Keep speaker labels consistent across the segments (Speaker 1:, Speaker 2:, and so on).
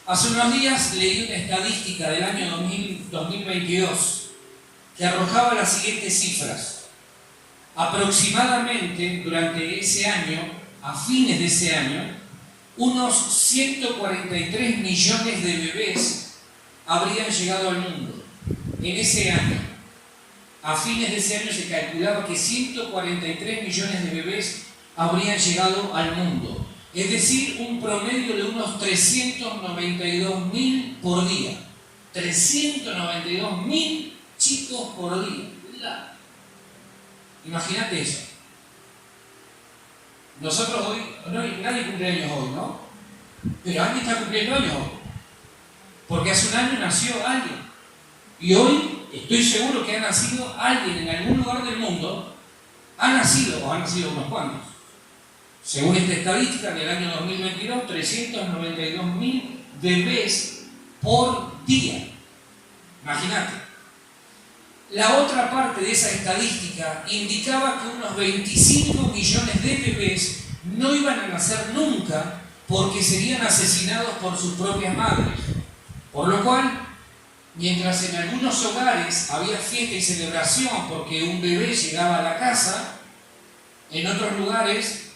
Speaker 1: Hace unos días leí una estadística del año 2022 que arrojaba las siguientes cifras. Aproximadamente durante ese año, a fines de ese año, unos 143 millones de bebés habrían llegado al mundo. En ese año, a fines de ese año se calculaba que 143 millones de bebés habrían llegado al mundo. Es decir, un promedio de unos 392.000 por día. 392.000 chicos por día. Imagínate eso. Nosotros hoy, nadie cumple años hoy, ¿no? Pero alguien está cumpliendo años hoy. Porque hace un año nació alguien. Y hoy estoy seguro que ha nacido alguien en algún lugar del mundo. Ha nacido unos cuantos. Según esta estadística, en el año 2022, 392.000 bebés por día. Imagínate. La otra parte de esa estadística indicaba que unos 25 millones de bebés no iban a nacer nunca porque serían asesinados por sus propias madres. Por lo cual, mientras en algunos hogares había fiesta y celebración porque un bebé llegaba a la casa, en otros lugares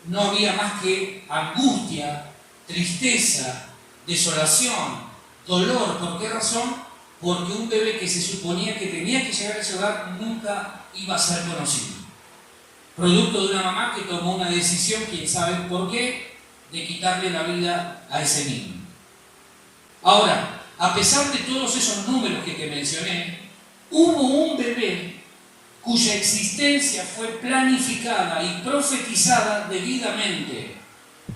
Speaker 1: no había más que angustia, tristeza, desolación, dolor. ¿Por qué razón? Porque un bebé que se suponía que tenía que llegar a ese hogar nunca iba a ser conocido. Producto de una mamá que tomó una decisión, quién sabe por qué, de quitarle la vida a ese niño. Ahora, a pesar de todos esos números que te mencioné, hubo un bebé cuya existencia fue planificada y profetizada debidamente,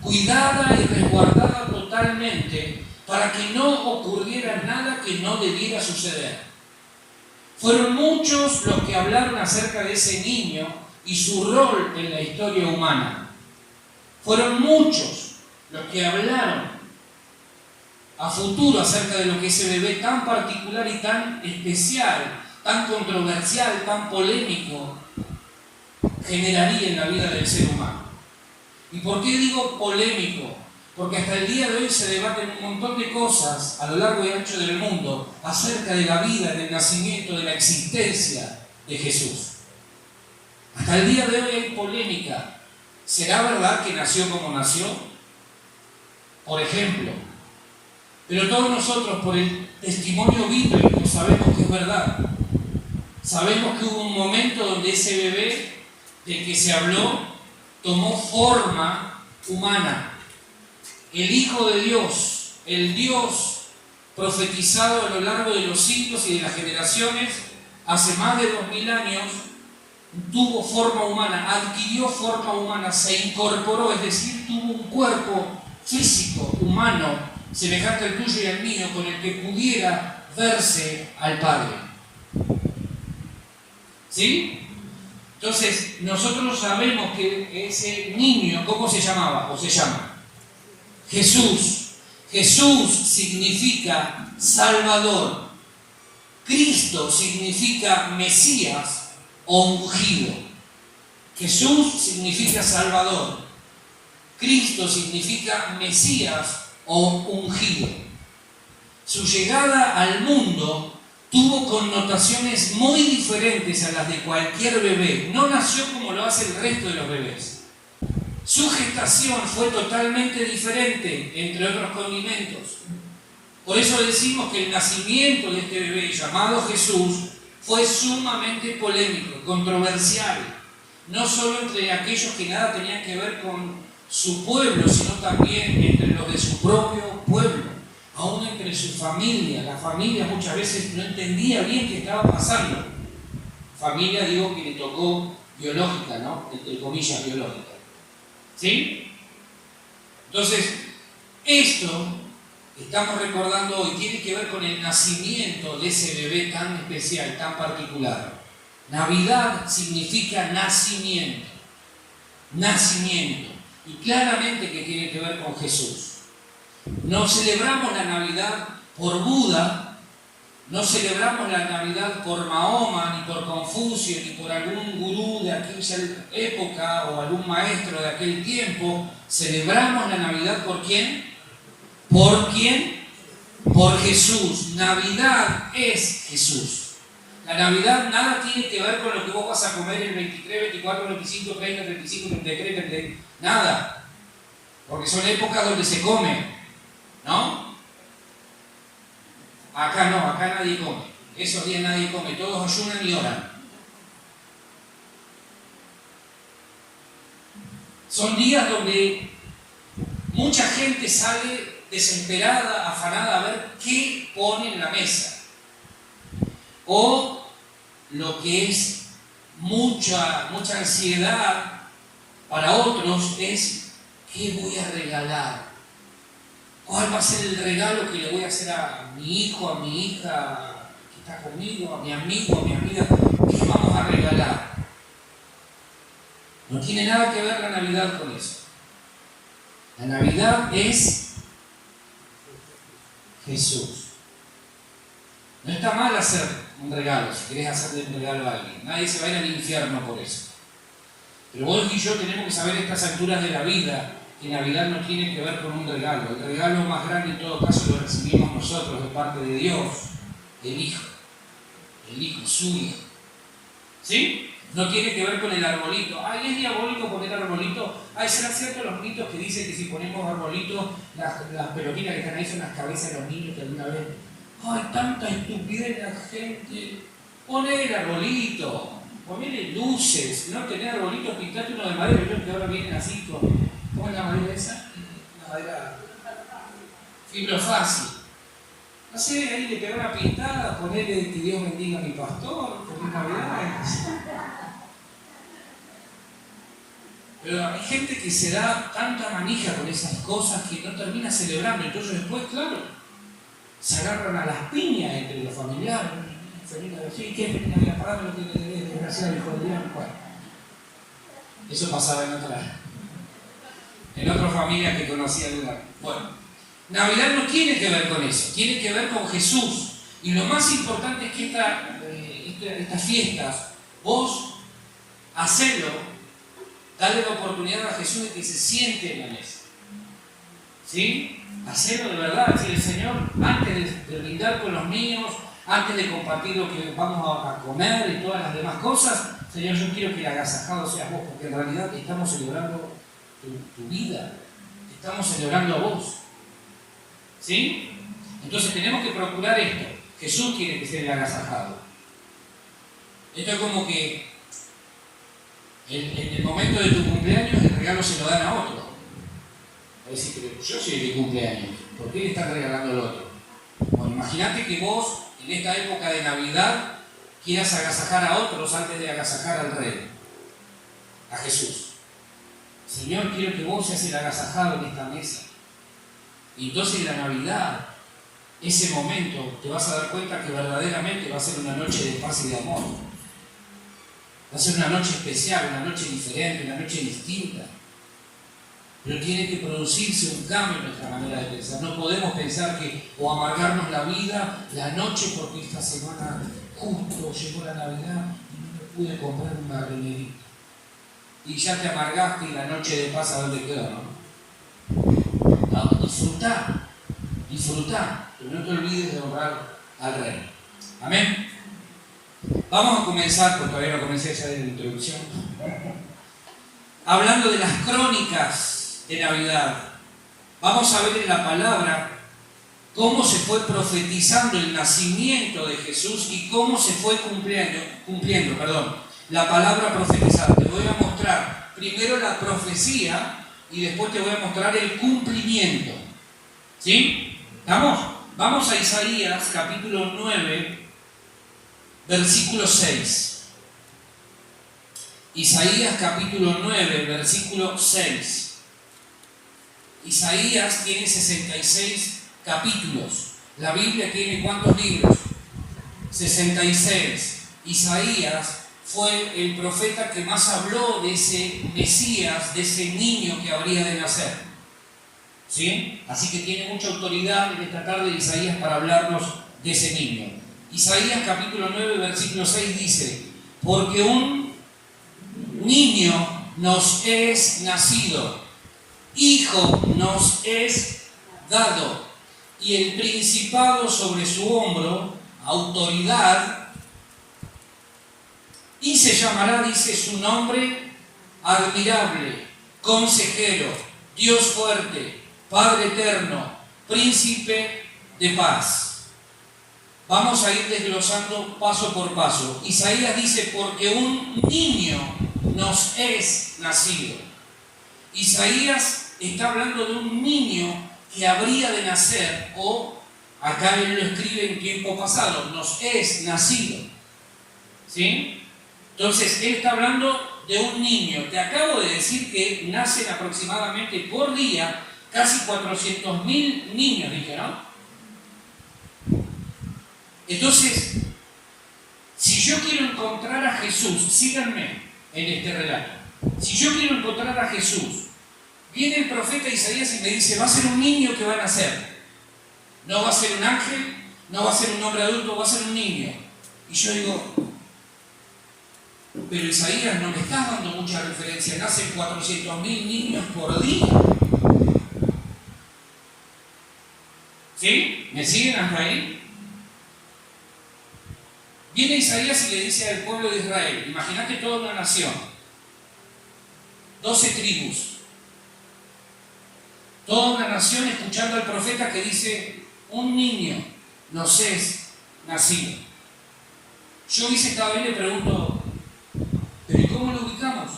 Speaker 1: cuidada y resguardada totalmente, para que no ocurriera nada que no debiera suceder. Fueron muchos los que hablaron acerca de ese niño y su rol en la historia humana. Fueron muchos los que hablaron a futuro acerca de lo que ese bebé tan particular y tan especial, tan controversial, tan polémico, generaría en la vida del ser humano. ¿Y por qué digo polémico? Porque hasta el día de hoy se debaten un montón de cosas a lo largo y ancho del mundo acerca de la vida, del nacimiento, de la existencia de Jesús. Hasta el día de hoy hay polémica. ¿Será verdad que nació como nació? Por ejemplo. Pero todos nosotros, por el testimonio bíblico, sabemos que es verdad. Sabemos que hubo un momento donde ese bebé del que se habló tomó forma humana. El Hijo de Dios, el Dios profetizado a lo largo de los siglos y de las generaciones, hace más de 2000 años, tuvo forma humana, adquirió forma humana, se incorporó, es decir, tuvo un cuerpo físico, humano, semejante al tuyo y al mío, con el que pudiera verse al Padre. ¿Sí? Entonces, nosotros sabemos que ese niño, ¿cómo se llamaba? O se llama Jesús. Jesús significa Salvador. Cristo significa Mesías o ungido. Jesús significa Salvador. Cristo significa Mesías o ungido. Su llegada al mundo tuvo connotaciones muy diferentes a las de cualquier bebé. No nació como lo hace el resto de los bebés. Su gestación fue totalmente diferente, entre otros condimentos. Por eso decimos que el nacimiento de este bebé llamado Jesús fue sumamente polémico, controversial. No solo entre aquellos que nada tenían que ver con su pueblo, sino también entre los de su propio pueblo. Aún entre su familia. La familia muchas veces no entendía bien qué estaba pasando. Familia, digo, que le tocó biológica, ¿no? Entre comillas, biológica. ¿Sí? Entonces, esto que estamos recordando hoy tiene que ver con el nacimiento de ese bebé tan especial, tan particular. Navidad significa nacimiento. Nacimiento. Y claramente que tiene que ver con Jesús. No celebramos la Navidad por Buda, no celebramos la Navidad por Mahoma, ni por Confucio, ni por algún gurú de aquella época o algún maestro de aquel tiempo. Celebramos la Navidad ¿por quién? ¿Por quién? por Jesús. Navidad es Jesús. La Navidad nada tiene que ver con lo que vos vas a comer el 23, 24, 25, 30, 35, 33, 33. Nada. Porque son épocas donde se come, ¿no? Acá no, acá nadie come. Esos días nadie come, todos ayunan y oran. Son días donde mucha gente sale desesperada, afanada a ver qué pone en la mesa. O lo que es mucha ansiedad para otros es ¿qué voy a regalar? ¿Cuál va a ser el regalo que le voy a hacer a mi hijo, a mi hija que está conmigo, a mi amigo, a mi amiga? ¿Qué vamos a regalar? No tiene nada que ver la Navidad con eso. La Navidad es Jesús. No está mal hacer un regalo, si querés hacerle un regalo a alguien. Nadie se va a ir al infierno por eso. Pero vos y yo tenemos que saber a estas alturas de la vida que Navidad no tiene que ver con un regalo. El regalo más grande en todo caso lo recibimos nosotros de parte de Dios, el Hijo, su Hijo. ¿Sí? No tiene que ver con el arbolito. Ay, es diabólico poner arbolito. Ay, ¿será cierto los mitos que dicen que si ponemos arbolito, las pelotitas que están ahí son las cabezas de los niños que alguna vez... Ay, tanta estupidez la gente. Poné el arbolito, ponele luces, no tener arbolitos, pintate uno de madera, yo que ahora vienen así con... ¿Cómo es la madera esa? La madera fibrofácil. No sé, ahí le pegó una pintada, ponele que Dios bendiga a mi pastor, feliz Navidad. Pero hay gente que se da tanta manija con esas cosas que no termina celebrando, entonces después, claro, se agarran a las piñas entre los familiares. Sí, ¿qué es Navidad? Pagame lo que te debes, desgraciado hijo de Dios. Bueno, eso pasaba en otra familia que conocía el lugar. Bueno, Navidad no tiene que ver con eso, tiene que ver con Jesús. Y lo más importante es que estas fiestas, vos hacelo, dale la oportunidad a Jesús de que se siente en la mesa. ¿Sí? Hacerlo de verdad, decirle, Señor, antes de brindar con los niños, antes de compartir lo que vamos a comer y todas las demás cosas, Señor, yo quiero que el agasajado seas vos, porque en realidad estamos celebrando tu vida, estamos celebrando a vos. ¿Sí? Entonces tenemos que procurar esto. Jesús tiene que ser el agasajado. Esto es como que en el momento de tu cumpleaños el regalo se lo dan a otro. Es decir, pero yo soy el de cumpleaños, ¿por qué le están regalando al otro? Bueno, imagínate que vos, en esta época de Navidad, quieras agasajar a otros antes de agasajar al Rey, a Jesús. Señor, quiero que vos seas el agasajado en esta mesa. Y entonces la Navidad, ese momento, te vas a dar cuenta que verdaderamente va a ser una noche de paz y de amor. Va a ser una noche especial, una noche diferente, una noche distinta. Pero tiene que producirse un cambio en nuestra manera de pensar. No podemos pensar o amargarnos la vida la noche porque esta semana justo llegó la Navidad y no me pude comprar una remerita. Y ya te amargaste y la noche de paz a dónde quedó, ¿no? No, disfrutá, pero no te olvides de honrar al Rey. Amén. Vamos a comenzar, porque todavía no comencé ya de la introducción, hablando de las crónicas de Navidad. Vamos a ver en la palabra cómo se fue profetizando el nacimiento de Jesús y cómo se fue cumpliendo, la palabra profetizada. Te voy a mostrar primero la profecía y después te voy a mostrar el cumplimiento. ¿Sí? ¿Estamos? Vamos a Isaías capítulo 9, versículo 6. Isaías capítulo 9, versículo 6. Isaías tiene 66 capítulos. La Biblia tiene ¿cuántos libros? 66. Isaías fue el profeta que más habló de ese Mesías, de ese niño que habría de nacer. ¿Sí? Así que tiene mucha autoridad en esta tarde Isaías para hablarnos de ese niño. Isaías capítulo 9, versículo 6 dice: porque un niño nos es nacido, hijo nos es dado, y el principado sobre su hombro, autoridad, y se llamará, dice, su nombre, admirable, consejero, Dios fuerte, Padre eterno, príncipe de paz. Vamos a ir desglosando paso por paso. Isaías dice, porque un niño nos es nacido. Isaías está hablando de un niño que habría de nacer, o acá él lo escribe en tiempo pasado, nos es nacido. ¿Sí? Entonces, él está hablando de un niño. Te acabo de decir que nacen aproximadamente por día casi 400.000 niños, dije, ¿no? Entonces, si yo quiero encontrar a Jesús, síganme en este relato. Si yo quiero encontrar a Jesús, viene el profeta Isaías y me dice, va a ser un niño que va a nacer. No va a ser un ángel, no va a ser un hombre adulto, va a ser un niño. Y yo digo, pero Isaías no me está dando mucha referencia, nacen 400.000 niños por día. ¿Sí? ¿Me siguen hasta ahí? Viene Isaías y le dice al pueblo de Israel, imagínate toda una nación, 12 tribus, toda una nación escuchando al profeta que dice, un niño nos es nacido. Yo hice esta vez y le pregunto, ¿pero y cómo lo ubicamos?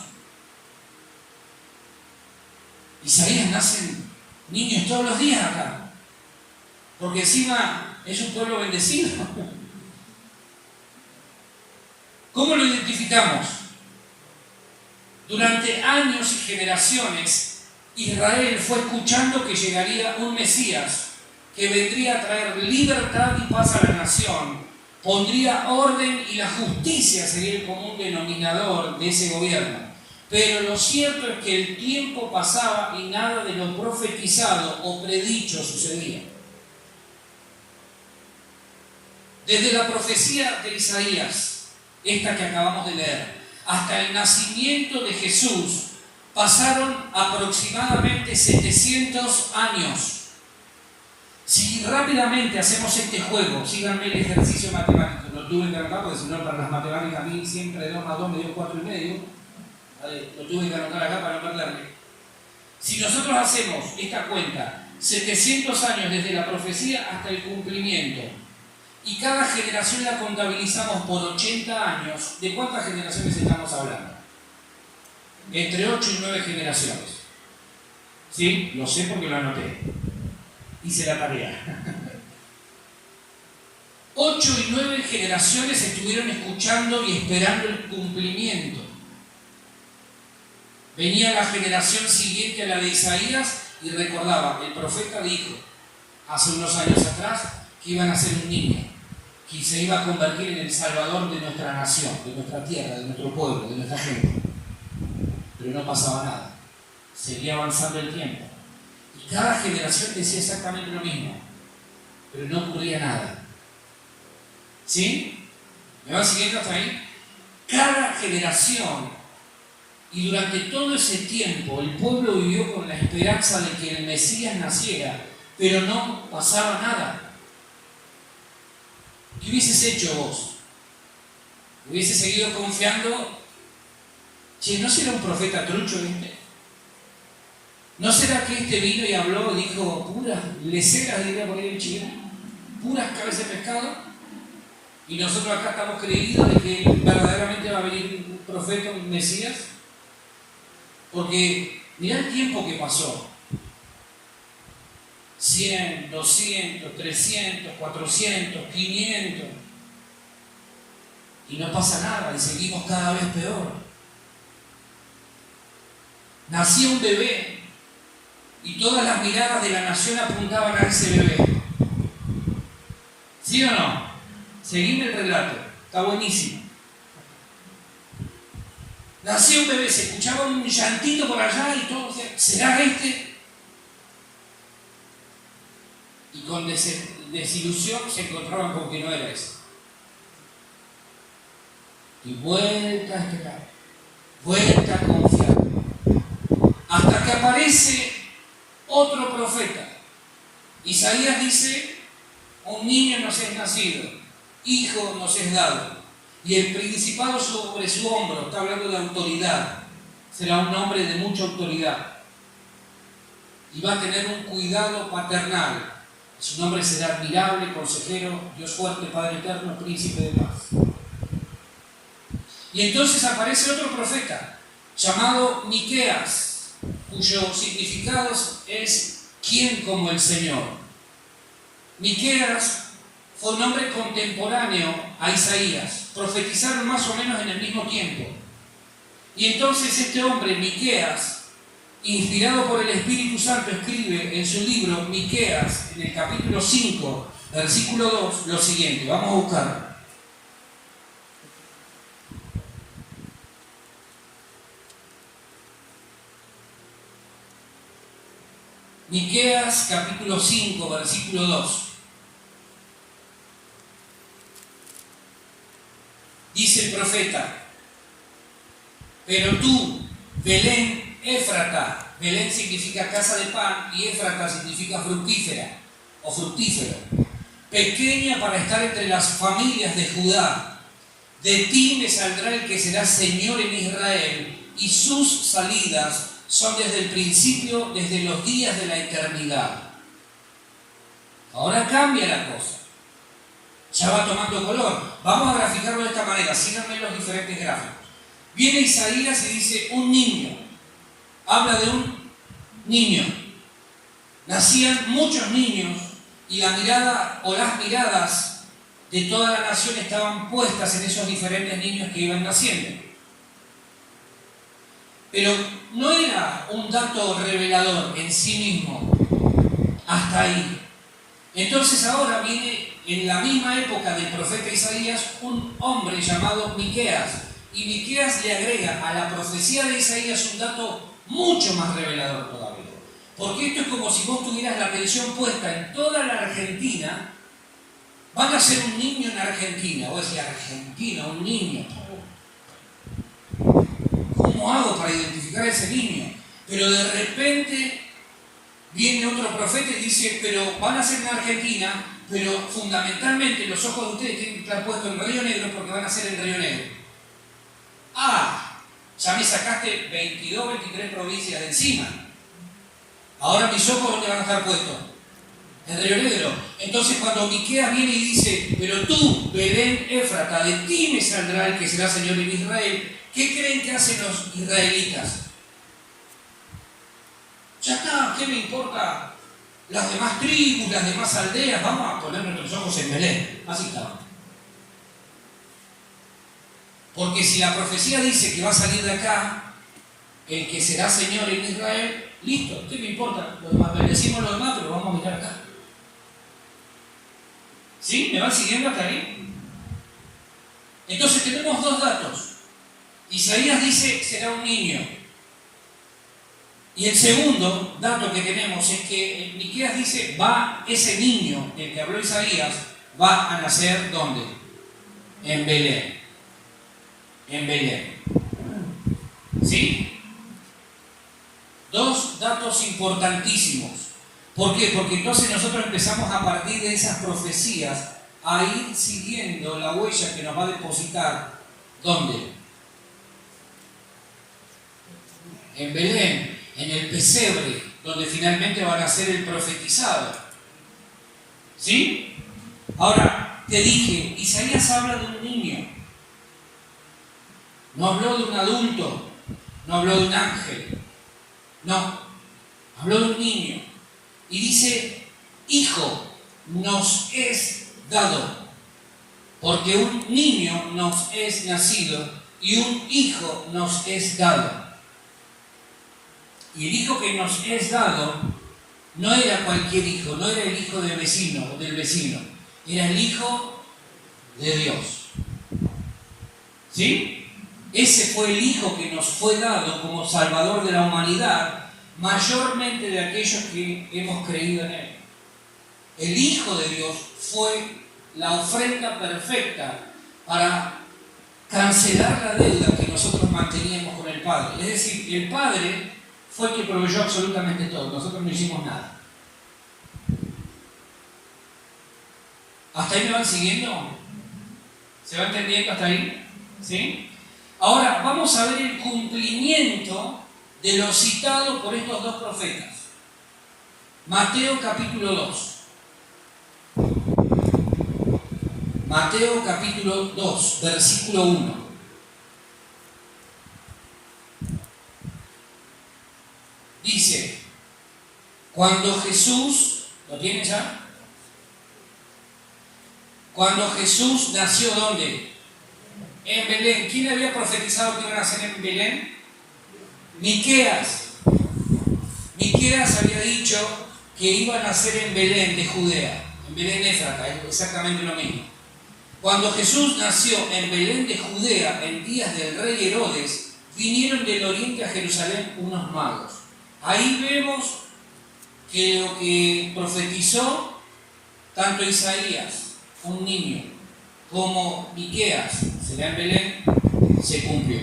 Speaker 1: Isaías nacen niños todos los días acá, porque encima es un pueblo bendecido. ¿Cómo lo identificamos? Durante años y generaciones, Israel fue escuchando que llegaría un Mesías que vendría a traer libertad y paz a la nación, pondría orden y la justicia sería el común denominador de ese gobierno. Pero lo cierto es que el tiempo pasaba y nada de lo profetizado o predicho sucedía. Desde la profecía de Isaías, esta que acabamos de leer, hasta el nacimiento de Jesús, pasaron aproximadamente 700 años. Si rápidamente hacemos este juego, síganme el ejercicio matemático, lo tuve que anotar porque si no para las matemáticas a mí siempre 2 más 2 me dio 4,5, lo tuve que anotar acá para no perderme. Si nosotros hacemos esta cuenta, 700 años desde la profecía hasta el cumplimiento, y cada generación la contabilizamos por 80 años, ¿de cuántas generaciones estamos hablando? Entre 8 y 9 generaciones. ¿Sí? Lo sé porque lo anoté. Hice la tarea. 8 y 9 generaciones estuvieron escuchando y esperando el cumplimiento. Venía la generación siguiente a la de Isaías y recordaba, el profeta dijo hace unos años atrás que iban a ser un niño, que se iba a convertir en el salvador de nuestra nación, de nuestra tierra, de nuestro pueblo, de nuestra gente. Pero no pasaba nada. Seguía avanzando el tiempo. Y cada generación decía exactamente lo mismo, pero no ocurría nada. ¿Sí? ¿Me van siguiendo hasta ahí? Cada generación, y durante todo ese tiempo, el pueblo vivió con la esperanza de que el Mesías naciera, pero no pasaba nada. ¿Qué hubieses hecho vos? ¿Hubieses seguido confiando? Che, ¿no será un profeta trucho este? ¿No será que este vino y habló y dijo puras leceras, diría por ahí el chileno? ¿Puras cabezas de pescado? Y nosotros acá estamos creídos de que verdaderamente va a venir un profeta, un Mesías. Porque mirá el tiempo que pasó. 100, 200, 300, 400, 500. Y no pasa nada y seguimos cada vez peor. Nació un bebé y todas las miradas de la nación apuntaban a ese bebé. ¿Sí o no? Seguime el relato, está buenísimo. Nació un bebé, se escuchaba un llantito por allá y todo, ¿será este? Y con desilusión se encontraban con que no era ese. Y vuelta a esperar, vuelta a confiar, hasta que aparece otro profeta, Isaías dice, un niño nos es nacido, hijo nos es dado, y el principado sobre su hombro, está hablando de autoridad, será un hombre de mucha autoridad, y va a tener un cuidado paternal. Su nombre será admirable, consejero, Dios fuerte, Padre eterno, príncipe de paz. Y entonces aparece otro profeta, llamado Miqueas, cuyo significado es ¿quién como el Señor? Miqueas fue un hombre contemporáneo a Isaías, profetizaron más o menos en el mismo tiempo. Y entonces este hombre, Miqueas, inspirado por el Espíritu Santo, escribe en su libro Miqueas, en el capítulo 5, versículo 2, lo siguiente. Vamos a buscarlo. Miqueas, capítulo 5, versículo 2. Dice el profeta, pero tú, Belén Éfrata, Belén significa casa de pan y Éfrata significa fructífera o fructífero, pequeña para estar entre las familias de Judá, de ti me saldrá el que será Señor en Israel, y sus salidas son desde el principio, desde los días de la eternidad. Ahora cambia la cosa, ya va tomando color. Vamos a graficarlo de esta manera, síganme los diferentes gráficos. Viene Isaías y dice un niño, habla de un niño. Nacían muchos niños y la mirada o las miradas de toda la nación estaban puestas en esos diferentes niños que iban naciendo. Pero no era un dato revelador en sí mismo, hasta ahí. Entonces ahora viene en la misma época del profeta Isaías un hombre llamado Miqueas, y Miqueas le agrega a la profecía de Isaías un dato mucho más revelador todavía. Porque esto es como si vos tuvieras la atención puesta en toda la Argentina. Van a ser un niño en Argentina, o decir Argentina, un niño. ¿Cómo hago para identificar a ese niño? Pero de repente viene otro profeta y dice, pero van a ser en Argentina, pero fundamentalmente los ojos de ustedes tienen que estar puestos en Río Negro porque van a ser en Río Negro. Ah, ya me sacaste 22, 23 provincias de encima. Ahora mis ojos, ¿dónde van a estar puestos? En Río Negro. Entonces cuando Miqueas viene y dice, pero tú, Belén Éfrata, de ti me saldrá el que será Señor en Israel, ¿qué creen que hacen los israelitas? Ya está, ¿qué me importa las demás tribus, las demás aldeas? Vamos a poner nuestros ojos en Belén. Así está. Porque si la profecía dice que va a salir de acá el que será Señor en Israel, listo, ¿qué me importa? Lo demás, bendecimos lo demás, pero vamos a mirar acá. ¿Sí? ¿Me van siguiendo hasta ahí? Entonces tenemos dos datos. Isaías dice, será un niño. Y el segundo dato que tenemos es que Miqueas dice, va ese niño, el que habló Isaías, va a nacer ¿dónde? En Belén. En Belén. ¿Sí? Dos datos importantísimos. ¿Por qué? Porque entonces nosotros empezamos a partir de esas profecías a ir siguiendo la huella que nos va a depositar. ¿Dónde? En Belén, en el pesebre, donde finalmente va a nacer el profetizado. ¿Sí? Ahora, te dije, Isaías habla de un niño. No habló de un adulto, no habló de un ángel, no, habló de un niño. Y dice, hijo nos es dado, porque un niño nos es nacido y un hijo nos es dado. Y el hijo que nos es dado no era cualquier hijo, no era el hijo del vecino, era el hijo de Dios. ¿Sí? Ese fue el hijo que nos fue dado como salvador de la humanidad, mayormente de aquellos que hemos creído en él. El hijo de Dios fue la ofrenda perfecta para cancelar la deuda que nosotros manteníamos con el Padre. Es decir, el Padre fue el que proveyó absolutamente todo, nosotros no hicimos nada. ¿Hasta ahí me van siguiendo? ¿Se va entendiendo hasta ahí? ¿Sí? Ahora vamos a ver el cumplimiento de lo citado por estos dos profetas. Mateo capítulo 2. Mateo capítulo 2, versículo 1. Dice, cuando Jesús, ¿lo tiene ya? Cuando Jesús nació, ¿dónde? En Belén. ¿Quién había profetizado que iba a nacer en Belén? Miqueas. Miqueas había dicho que iba a nacer en Belén de Judea. En Belén Éfrata, exactamente lo mismo. Cuando Jesús nació en Belén de Judea, en días del rey Herodes, vinieron del oriente a Jerusalén unos magos. Ahí vemos que lo que profetizó tanto Isaías, un niño, como Miqueas, será en Belén, se cumplió.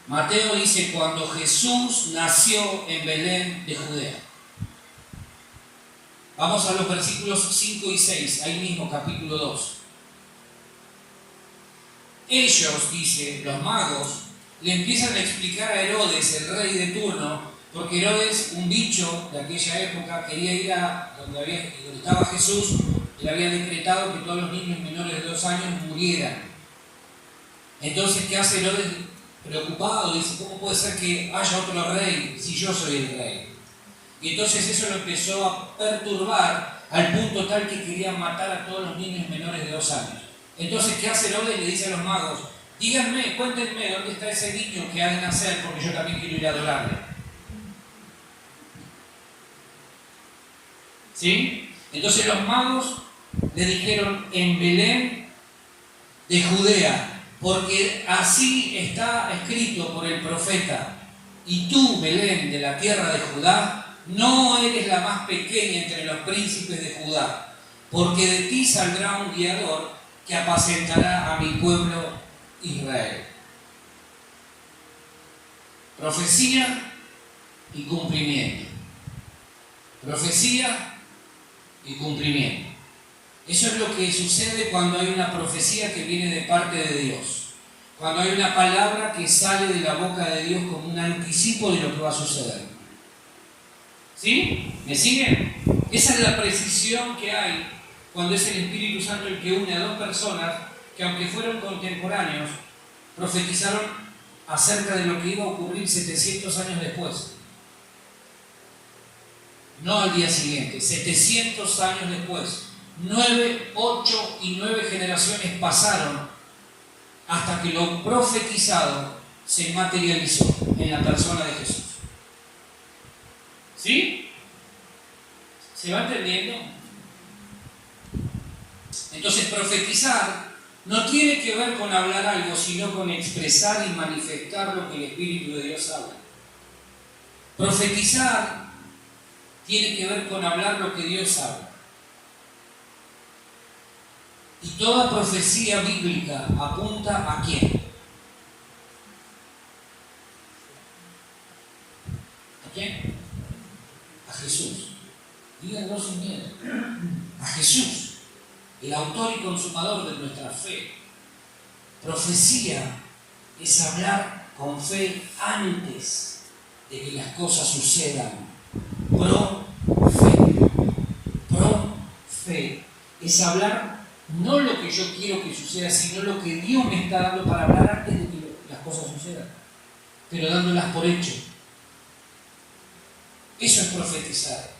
Speaker 1: Mateo dice, cuando Jesús nació en Belén de Judea. Vamos a los versículos 5 y 6, ahí mismo, capítulo 2. Ellos, dice, los magos, le empiezan a explicar a Herodes, el rey de turno, porque Herodes, un bicho de aquella época, quería ir a donde estaba Jesús. Él había decretado que todos los niños menores de 2 años murieran. Entonces, ¿qué hace Herodes? Preocupado, dice, ¿cómo puede ser que haya otro rey si yo soy el rey? Y entonces eso lo empezó a perturbar al punto tal que querían matar a todos los niños menores de 2 años. Entonces, ¿qué hace Herodes? Le dice a los magos, díganme, cuéntenme dónde está ese niño que ha de nacer, porque yo también quiero ir a adorarle. ¿Sí? Entonces los magos le dijeron, en Belén de Judea, porque así está escrito por el profeta, y tú, Belén, de la tierra de Judá, no eres la más pequeña entre los príncipes de Judá, porque de ti saldrá un guiador que apacentará a mi pueblo Israel. Profecía y cumplimiento. Profecía y cumplimiento. Eso es lo que sucede cuando hay una profecía que viene de parte de Dios. Cuando hay una palabra que sale de la boca de Dios como un anticipo de lo que va a suceder. ¿Sí? ¿Me siguen? Esa es la precisión que hay cuando es el Espíritu Santo el que une a dos personas que, aunque fueron contemporáneos, profetizaron acerca de lo que iba a ocurrir 700 años después. No al día siguiente, 700 años después. 9, 8 y 9 generaciones pasaron hasta que lo profetizado se materializó en la persona de Jesús. ¿Sí? ¿Se va entendiendo? Entonces, profetizar no tiene que ver con hablar algo, sino con expresar y manifestar lo que el Espíritu de Dios habla. Profetizar tiene que ver con hablar lo que Dios habla. Y toda profecía bíblica apunta ¿a quién? ¿A quién? A Jesús. Díganlo sin miedo. A Jesús, el autor y consumador de nuestra fe. Profecía es hablar con fe antes de que las cosas sucedan. Pro fe es hablar no lo que yo quiero que suceda, sino lo que Dios me está dando para hablar antes de que las cosas sucedan, pero dándolas por hecho. Eso es profetizar.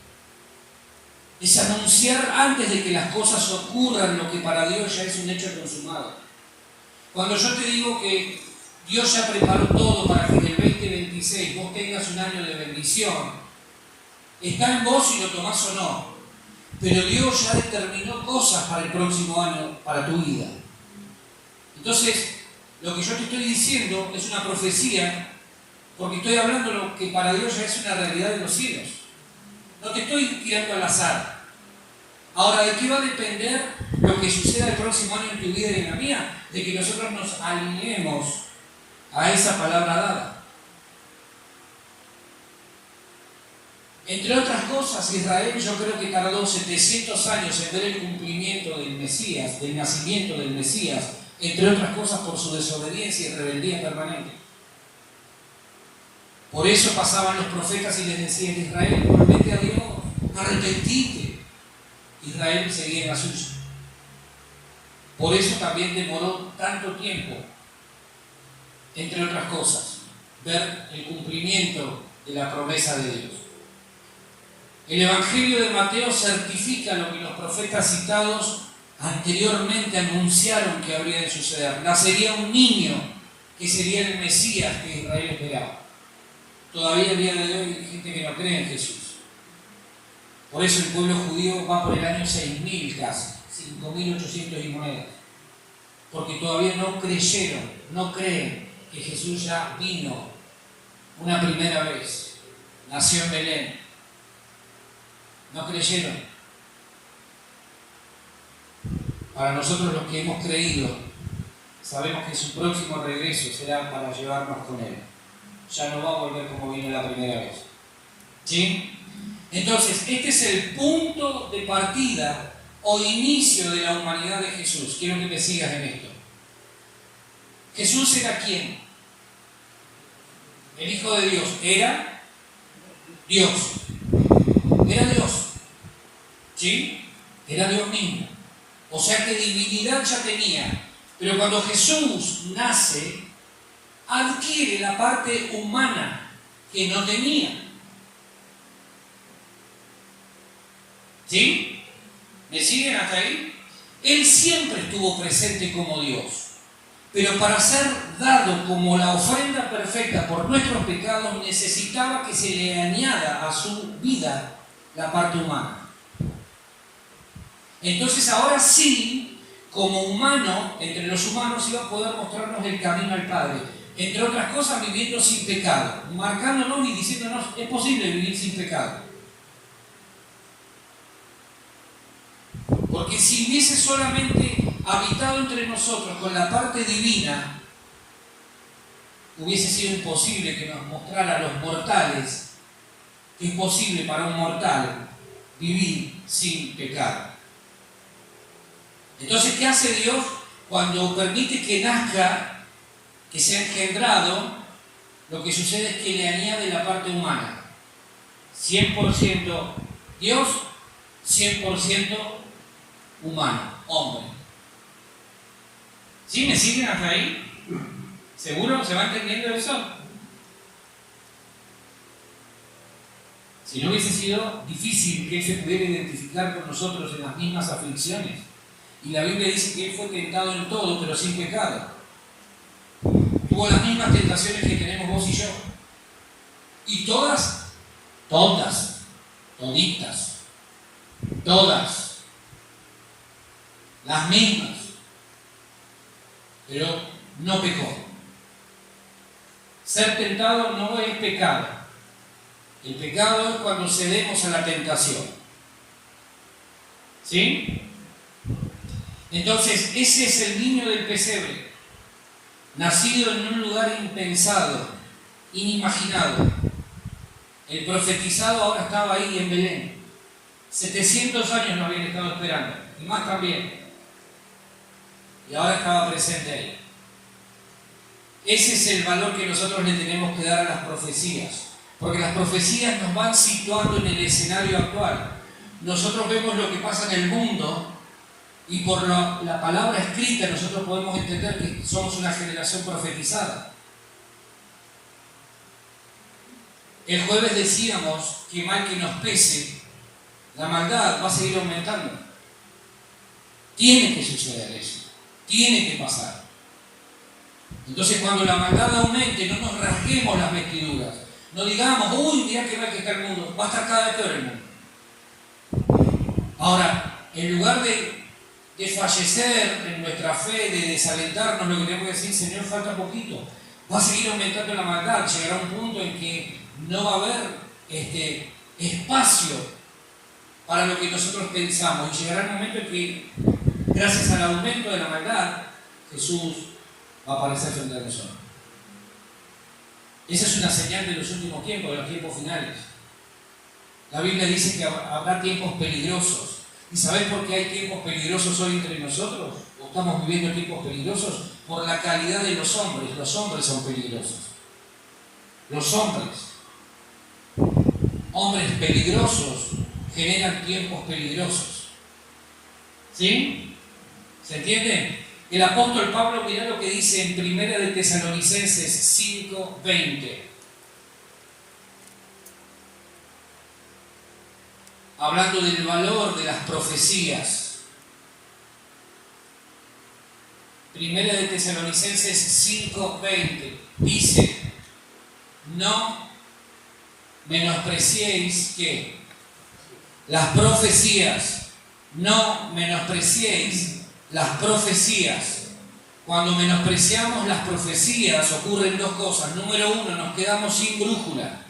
Speaker 1: Es anunciar antes de que las cosas ocurran lo que para Dios ya es un hecho consumado. Cuando yo te digo que Dios ya preparó todo para que en el 2026 vos tengas un año de bendición, está en vos si lo tomás o no. Pero Dios ya determinó cosas para el próximo año, para tu vida. Entonces, lo que yo te estoy diciendo es una profecía, porque estoy hablando de lo que para Dios ya es una realidad de los cielos. No te estoy tirando al azar. Ahora, ¿de qué va a depender lo que suceda el próximo año en tu vida y en la mía? De que nosotros nos alineemos a esa palabra dada. Entre otras cosas, Israel yo creo que tardó 700 años en ver el cumplimiento del Mesías, del nacimiento del Mesías, entre otras cosas por su desobediencia y rebeldía permanente. Por eso pasaban los profetas y les decían: Israel, volvete a Dios, arrepentite. Israel seguía en la suya. Por eso también demoró tanto tiempo, entre otras cosas, ver el cumplimiento de la promesa de Dios. El Evangelio de Mateo certifica lo que los profetas citados anteriormente anunciaron que habría de suceder. Nacería un niño que sería el Mesías que Israel esperaba. Todavía a día de hoy hay gente que no cree en Jesús. Por eso el pueblo judío va por el año 6000 casi, 5800 y monedas. Porque todavía no creyeron, no creen que Jesús ya vino una primera vez. Nació en Belén. No creyeron. Para nosotros los que hemos creído, sabemos que su próximo regreso será para llevarnos con Él. Ya no va a volver como vino la primera vez. ¿Sí? Entonces, este es el punto de partida o inicio de la humanidad de Jesús. Quiero que me sigas en esto. ¿Jesús era quién? El Hijo de Dios. ¿Era? Dios. Era Dios. ¿Sí? Era Dios mismo. O sea que divinidad ya tenía. Pero cuando Jesús nace, adquiere la parte humana que no tenía. ¿Sí? ¿Me siguen hasta ahí? Él siempre estuvo presente como Dios. Pero para ser dado como la ofrenda perfecta por nuestros pecados, necesitaba que se le añada a su vida la parte humana. Entonces ahora sí, como humano, entre los humanos iba a poder mostrarnos el camino al Padre. Entre otras cosas, viviendo sin pecado, marcándonos y diciéndonos: es posible vivir sin pecado. Porque si hubiese solamente habitado entre nosotros con la parte divina, hubiese sido imposible que nos mostrara a los mortales que es posible para un mortal vivir sin pecado. Entonces, ¿qué hace Dios cuando permite que nazca, que sea engendrado? Lo que sucede es que le añade la parte humana. 100% Dios, 100% humano, hombre. ¿Sí? ¿Me siguen hasta ahí? ¿Seguro? ¿Se va entendiendo eso? Si no hubiese sido difícil que Él se pudiera identificar con nosotros en las mismas aflicciones. Y la Biblia dice que Él fue tentado en todo, pero sin pecado. Tuvo las mismas tentaciones que tenemos vos y yo. Y todas, toditas, todas, las mismas. Pero no pecó. Ser tentado no es pecado. El pecado es cuando cedemos a la tentación. ¿Sí? Entonces, ese es el niño del pesebre, nacido en un lugar impensado, inimaginado. El profetizado ahora estaba ahí en Belén. 700 años lo habían estado esperando, y más también. Y ahora estaba presente ahí. Ese es el valor que nosotros le tenemos que dar a las profecías, porque las profecías nos van situando en el escenario actual. Nosotros vemos lo que pasa en el mundo y por la palabra escrita nosotros podemos entender que somos una generación profetizada. El jueves decíamos que mal que nos pese, la maldad va a seguir aumentando. Tiene que suceder eso. Tiene que pasar. Entonces, cuando la maldad aumente, no nos rasguemos las vestiduras. No digamos: uy, mirá qué mal que está el mundo. Va a estar cada vez peor el mundo. Ahora, en lugar de fallecer en nuestra fe, de desalentarnos, lo que tenemos que decir: Señor, falta poquito. Va a seguir aumentando la maldad. Llegará un punto en que no va a haber espacio para lo que nosotros pensamos. Y llegará un momento en que, gracias al aumento de la maldad, Jesús va a aparecer frente a nosotros. Esa es una señal de los últimos tiempos, de los tiempos finales. La Biblia dice que habrá tiempos peligrosos. ¿Y sabés por qué hay tiempos peligrosos hoy entre nosotros? ¿O estamos viviendo tiempos peligrosos? Por la calidad de los hombres. Los hombres son peligrosos. Los hombres. Hombres peligrosos generan tiempos peligrosos. ¿Sí? ¿Se entiende? El apóstol Pablo, mirá lo que dice en 1 de Tesalonicenses 5:20. Hablando del valor de las profecías. 1 de Tesalonicenses 5:20 dice: no menospreciéis que las profecías, no menospreciéis las profecías. Cuando menospreciamos las profecías ocurren dos cosas. Número uno, nos quedamos sin brújula.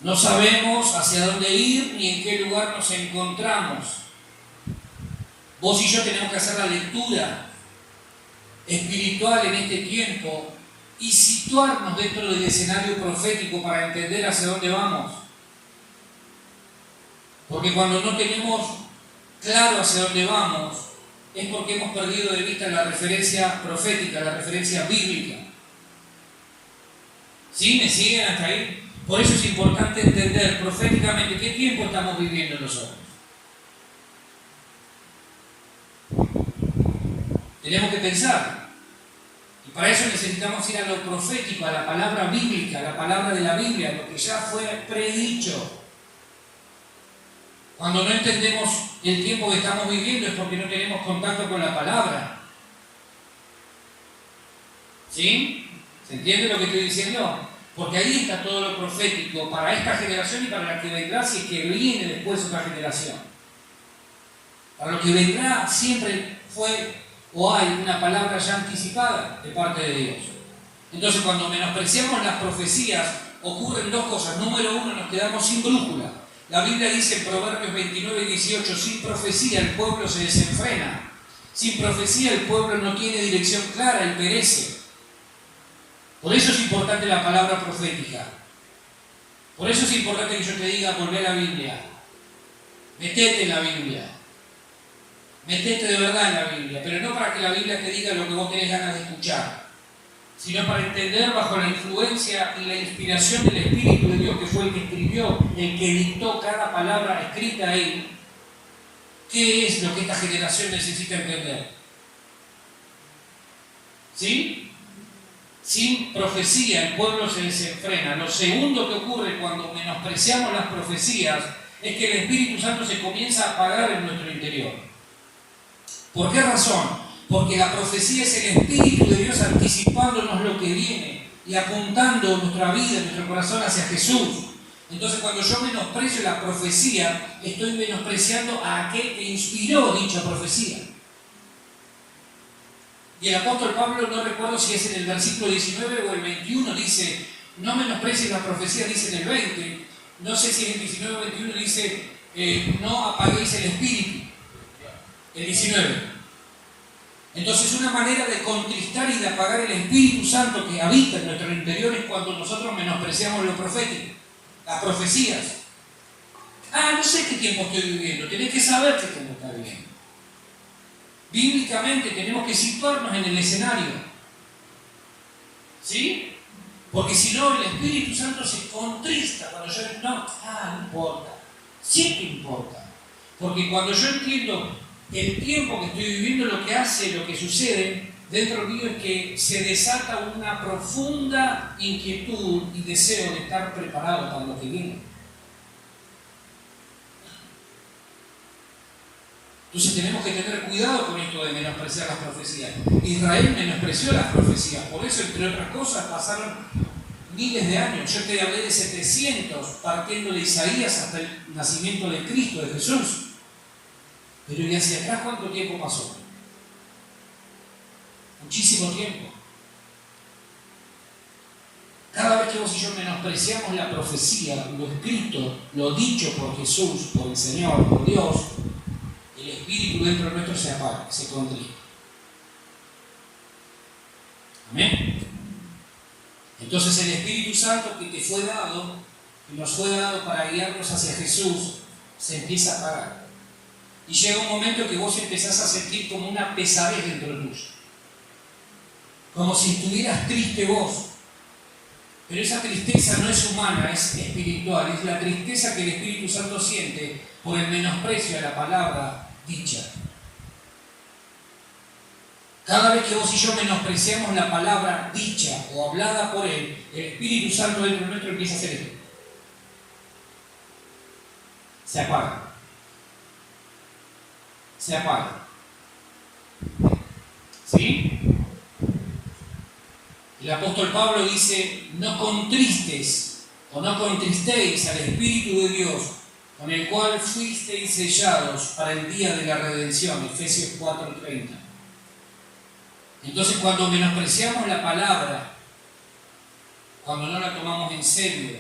Speaker 1: No sabemos hacia dónde ir ni en qué lugar nos encontramos. Vos y yo tenemos que hacer la lectura espiritual en este tiempo y situarnos dentro del escenario profético para entender hacia dónde vamos. Porque cuando no tenemos claro hacia dónde vamos, es porque hemos perdido de vista la referencia profética, la referencia bíblica. ¿Sí? ¿Me siguen hasta ahí? Por eso es importante entender proféticamente qué tiempo estamos viviendo nosotros. Tenemos que pensar. Y para eso necesitamos ir a lo profético, a la palabra bíblica, a la palabra de la Biblia, lo que ya fue predicho. Cuando no entendemos el tiempo que estamos viviendo es porque no tenemos contacto con la palabra. ¿Sí? ¿Se entiende lo que estoy diciendo? Porque ahí está todo lo profético para esta generación y para la que vendrá, si es que viene después otra generación. Para lo que vendrá siempre fue o hay una palabra ya anticipada de parte de Dios. Entonces, cuando menospreciamos las profecías, ocurren dos cosas. Número uno, nos quedamos sin brújula. La Biblia dice en Proverbios 29:18, sin profecía el pueblo se desenfrena. Sin profecía el pueblo no tiene dirección clara, él perece. Por eso es importante la palabra profética. Por eso es importante que yo te diga, volvé a la Biblia. Metete en la Biblia. Metete de verdad en la Biblia. Pero no para que la Biblia te diga lo que vos tenés ganas de escuchar, sino para entender bajo la influencia y la inspiración del Espíritu de Dios, que fue el que escribió, el que dictó cada palabra escrita ahí, qué es lo que esta generación necesita entender. ¿Sí? Sin profecía el pueblo se desenfrena. Lo segundo que ocurre cuando menospreciamos las profecías es que el Espíritu Santo se comienza a apagar en nuestro interior. ¿Por qué razón? Porque la profecía es el Espíritu de Dios anticipándonos lo que viene y apuntando nuestra vida, nuestro corazón hacia Jesús. Entonces, cuando yo menosprecio la profecía, estoy menospreciando a aquel que inspiró dicha profecía. Y el apóstol Pablo, no recuerdo si es en el versículo 19 o el 21, dice, no menosprecies la profecía, dice en el 20, no sé si en el 19 o 21 dice, no apaguéis el Espíritu, el 19. Entonces, una manera de contristar y de apagar el Espíritu Santo que habita en nuestro interior es cuando nosotros menospreciamos lo profético, las profecías. No sé qué tiempo estoy viviendo, tenés que saber qué tiempo está viviendo. Bíblicamente tenemos que situarnos en el escenario. ¿Sí? Porque si no, el Espíritu Santo se contrista cuando yo no importa. Siempre importa. Porque cuando yo entiendo el tiempo que estoy viviendo, lo que hace, lo que sucede dentro mío es que se desata una profunda inquietud y deseo de estar preparado para lo que viene. Entonces tenemos que tener cuidado con esto de menospreciar las profecías. Israel menospreció las profecías, por eso, entre otras cosas, pasaron miles de años. Yo te hablé de 700, partiendo de Isaías hasta el nacimiento de Cristo, de Jesús. Pero ¿y hacia atrás cuánto tiempo pasó? Muchísimo tiempo. Cada vez que vos y yo menospreciamos la profecía, lo escrito, lo dicho por Jesús, por el Señor, por Dios, el Espíritu dentro nuestro se apaga, se contrista. Amén. Entonces el Espíritu Santo que te fue dado que nos fue dado para guiarnos hacia Jesús se empieza a apagar. Y llega un momento que vos empezás a sentir como una pesadez dentro tuyo. Como si estuvieras triste vos. Pero esa tristeza no es humana, es espiritual. Es la tristeza que el Espíritu Santo siente por el menosprecio a la palabra dicha. Cada vez que vos y yo menospreciamos la palabra dicha o hablada por Él, el Espíritu Santo dentro nuestro empieza a hacer esto. Se apaga. Se apaga. ¿Sí? El apóstol Pablo dice, no contristes o no contristéis al Espíritu de Dios, con el cual fuisteis sellados para el día de la redención, Efesios 4:30. Entonces, cuando menospreciamos la palabra, cuando no la tomamos en serio,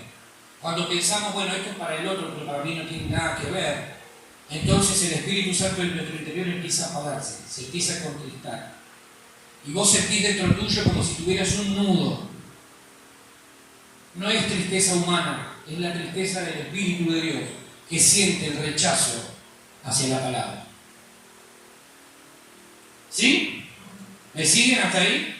Speaker 1: cuando pensamos, bueno, esto es para el otro, pero para mí no tiene nada que ver, entonces el Espíritu Santo en nuestro interior empieza a apagarse, se empieza a contristar. Y vos sentís dentro tuyo como si tuvieras un nudo. No es tristeza humana, es la tristeza del Espíritu de Dios, que siente el rechazo hacia la palabra. ¿Sí? ¿Me siguen hasta ahí?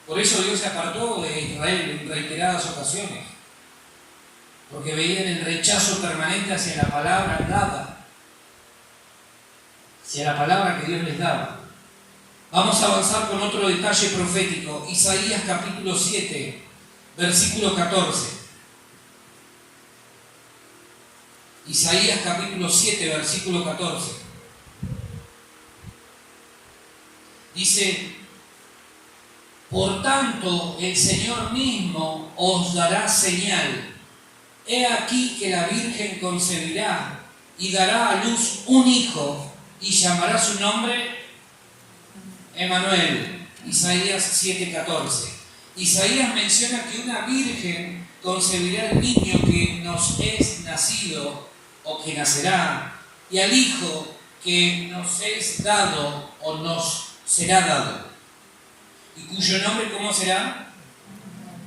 Speaker 1: Por eso Dios se apartó de Israel en reiteradas ocasiones, porque veían el rechazo permanente hacia la palabra dada, hacia la palabra que Dios les daba. Vamos a avanzar con otro detalle profético, Isaías capítulo 7, versículo 14. Isaías capítulo 7, versículo 14. Dice, por tanto el Señor mismo os dará señal. He aquí que la Virgen concebirá y dará a luz un hijo y llamará su nombre Emmanuel. Isaías 7:14. Isaías menciona que una virgen concebirá al niño que nos es nacido o que nacerá, y al hijo que nos es dado o nos será dado, y cuyo nombre, ¿cómo será?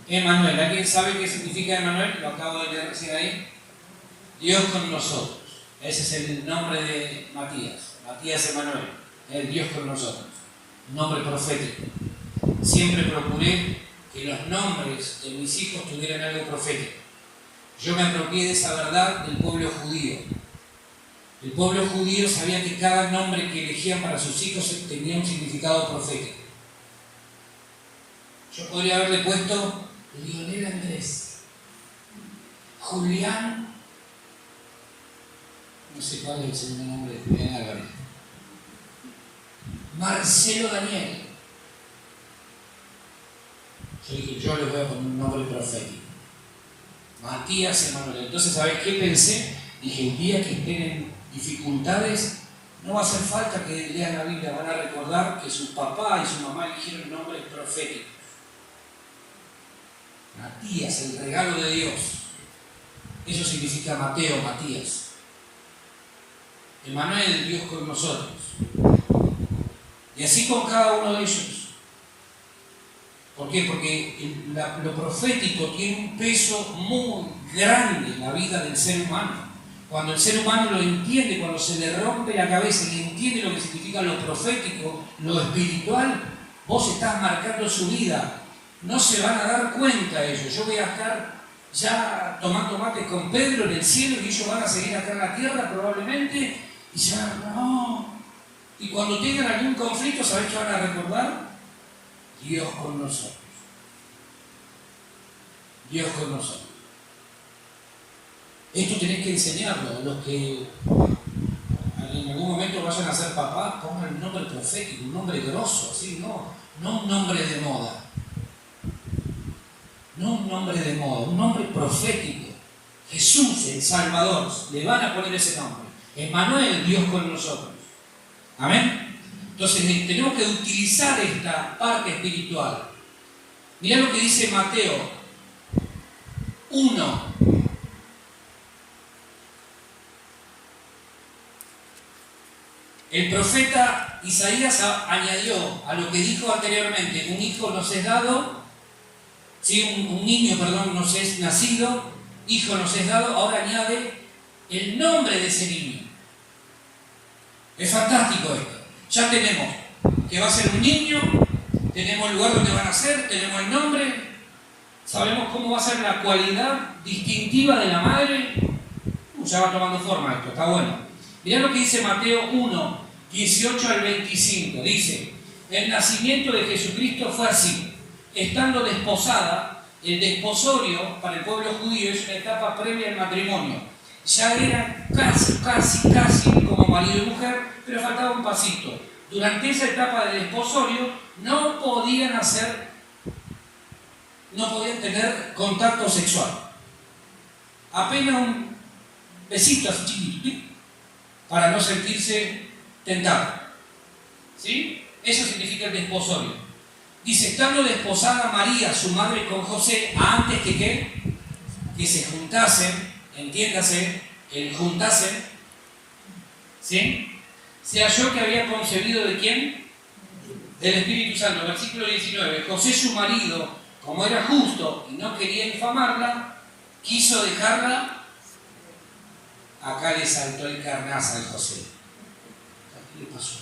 Speaker 1: Emmanuel. ¿Alguien sabe qué significa Emmanuel? Lo acabo de leer recién ahí. Dios con nosotros. Ese es el nombre de Matías. Matías Emmanuel. El Dios con nosotros. Un nombre profético. Siempre procuré que los nombres de mis hijos tuvieran algo profético. Yo me apropié de esa verdad del pueblo judío. El pueblo judío sabía que cada nombre que elegían para sus hijos tenía un significado profético. Yo podría haberle puesto Lionel Andrés, Julián, no sé cuál es el segundo nombre de Julián Álvarez, Marcelo Daniel. Yo dije, yo les voy a poner un nombre profético. Matías Emmanuel. Entonces, ¿sabes qué pensé? Dije, el día que estén en dificultades, no va a hacer falta que lean la Biblia, van a recordar que su papá y su mamá eligieron nombres proféticos. Matías, el regalo de Dios. Eso significa Mateo, Matías. Emmanuel, Dios con nosotros. Y así con cada uno de ellos. ¿Por qué? Porque lo profético tiene un peso muy grande en la vida del ser humano. Cuando el ser humano lo entiende, cuando se le rompe la cabeza y entiende lo que significa lo profético, lo espiritual, vos estás marcando su vida. No se van a dar cuenta ellos. Yo voy a estar ya tomando mate con Pedro en el cielo y ellos van a seguir acá en la tierra probablemente y se van a... No. Y cuando tengan algún conflicto, ¿sabés qué van a recordar? Dios con nosotros. Dios con nosotros. Esto tenés que enseñarlo. Los que en algún momento vayan a ser papás, pongan un nombre profético, un nombre grosso, así, no un nombre de moda. No un nombre de moda, un nombre profético. Jesús, el Salvador, le van a poner ese nombre. Emmanuel, Dios con nosotros. Amén. Entonces tenemos que utilizar esta parte espiritual. Mirá lo que dice Mateo 1. El profeta Isaías añadió a lo que dijo anteriormente: un hijo nos es dado ¿sí? Un niño, perdón, nos es nacido, hijo nos es dado, ahora añade el nombre de ese niño. Es fantástico esto. Ya tenemos que va a ser un niño, tenemos el lugar donde van a nacer, tenemos el nombre, sabemos cómo va a ser la cualidad distintiva de la madre. Ya va tomando forma esto, está bueno. Mirá lo que dice Mateo 1, 18 al 25. Dice, el nacimiento de Jesucristo fue así. Estando desposada, el desposorio para el pueblo judío es una etapa previa al matrimonio. Ya eran casi como marido y mujer, pero faltaba un pasito. Durante esa etapa de desposorio no podían tener contacto sexual. Apenas un besito así chiquito, para no sentirse tentado. ¿Sí? Eso significa el desposorio. Dice, estando desposada María, su madre, con José, antes que ¿qué? Que se juntasen, entiéndase, el juntasen, ¿sí? Se halló que había concebido ¿de quién? Del Espíritu Santo. Versículo 19. José, su marido, como era justo y no quería infamarla, quiso dejarla. Acá le saltó el carnaza al José. ¿Qué le pasó?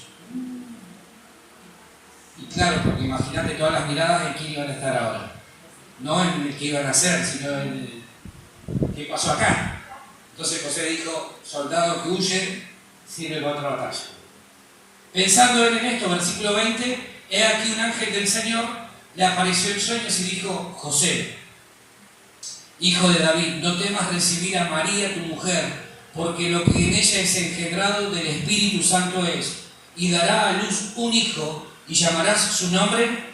Speaker 1: Y claro, porque imagínate todas las miradas en quién iban a estar ahora. No en el que iban a hacer, sino en el ¿qué pasó acá? Entonces José dijo, soldado que huye, sirve para otra batalla. Pensando él en esto, versículo 20, he aquí un ángel del Señor le apareció en sueños y dijo, José, hijo de David, no temas recibir a María tu mujer, porque lo que en ella es engendrado del Espíritu Santo es, y dará a luz un hijo, y llamarás su nombre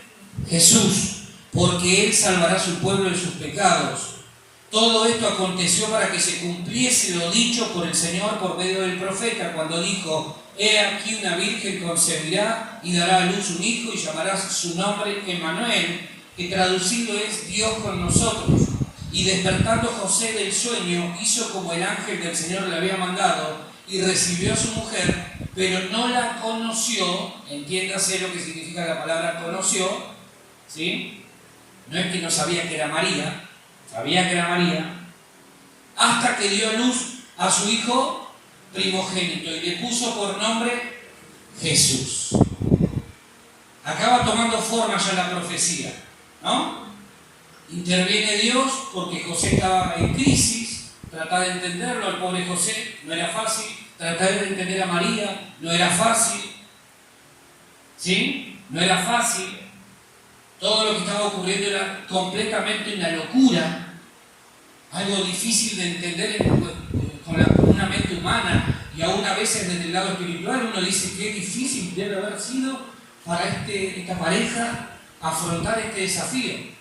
Speaker 1: Jesús, porque él salvará a su pueblo de sus pecados. Todo esto aconteció para que se cumpliese lo dicho por el Señor por medio del profeta, cuando dijo, he aquí una virgen concebirá y dará a luz un hijo, y llamarás su nombre Emmanuel, que traducido es Dios con nosotros. Y despertando José del sueño, hizo como el ángel del Señor le había mandado, y recibió a su mujer, pero no la conoció. Entiéndase lo que significa la palabra conoció, ¿sí? No es que no sabía que era María, sabía que era María, hasta que dio a luz a su hijo primogénito y le puso por nombre Jesús. Acaba tomando forma ya la profecía, ¿no? Interviene Dios porque José estaba en crisis, tratar de entenderlo al pobre José no era fácil, tratar de entender a María no era fácil, ¿sí? No era fácil. Todo lo que estaba ocurriendo era completamente una locura, algo difícil de entender con una mente humana, y aún a veces desde el lado espiritual uno dice que difícil debe haber sido para esta pareja afrontar este desafío.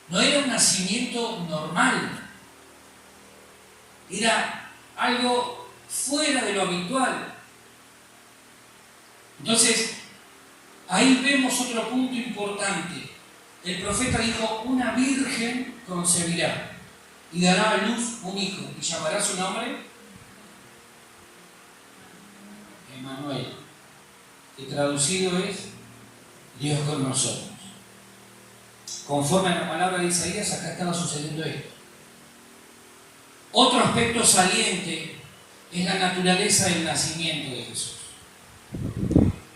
Speaker 1: No era un nacimiento normal, era algo fuera de lo habitual. Entonces, ahí vemos otro punto importante. El profeta dijo, una virgen concebirá y dará a luz un hijo, y llamará su nombre Emmanuel, que traducido es Dios con nosotros. Conforme a la palabra de Isaías, acá estaba sucediendo esto. Otro aspecto saliente es la naturaleza del nacimiento de Jesús.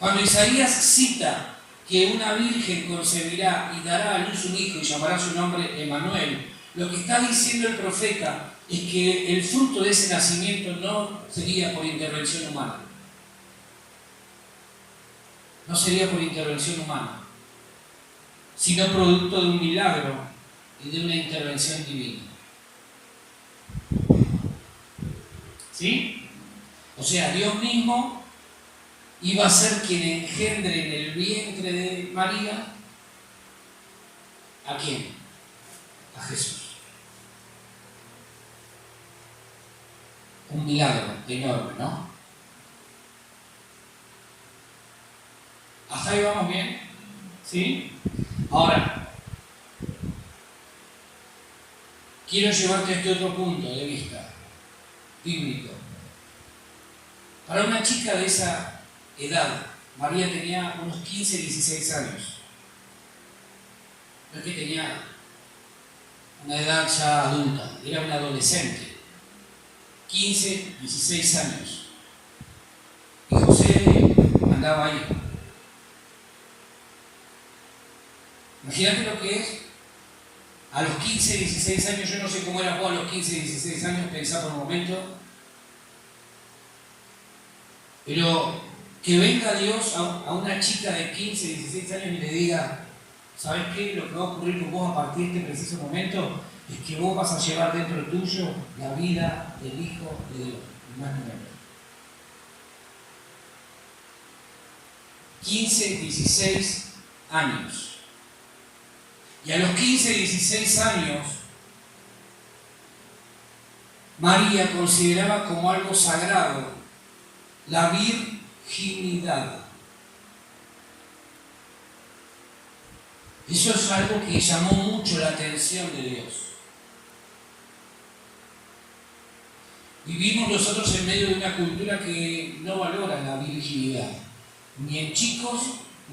Speaker 1: Cuando Isaías cita que una virgen concebirá y dará a luz un hijo y llamará su nombre Emmanuel, lo que está diciendo el profeta es que el fruto de ese nacimiento no sería por intervención humana. No sería por intervención humana, sino producto de un milagro y de una intervención divina. ¿Sí? O sea, Dios mismo iba a ser quien engendre en el vientre de María, ¿a quién? A Jesús. Un milagro enorme, ¿no? ¿Hasta ahí vamos bien? ¿Sí? Ahora, quiero llevarte a este otro punto de vista bíblico. Para una chica de esa edad, María tenía unos 15, 16 años. no es que tenía una edad ya adulta, era un adolescente, 15, 16 años. Y José andaba ahí. Imagínate lo que es. A los 15, 16 años, yo no sé cómo era vos a los 15, 16 años, pensá por un momento. Pero que venga Dios a una chica de 15, 16 años y le diga, ¿sabes qué? Lo que va a ocurrir con vos a partir de este preciso momento es que vos vas a llevar dentro tuyo la vida del Hijo de Dios, ni más ni menos. 15, 16 años. Y a los 15, 16 años, María consideraba como algo sagrado la virginidad. Eso es algo que llamó mucho la atención de Dios. Vivimos nosotros en medio de una cultura que no valora la virginidad, ni en chicos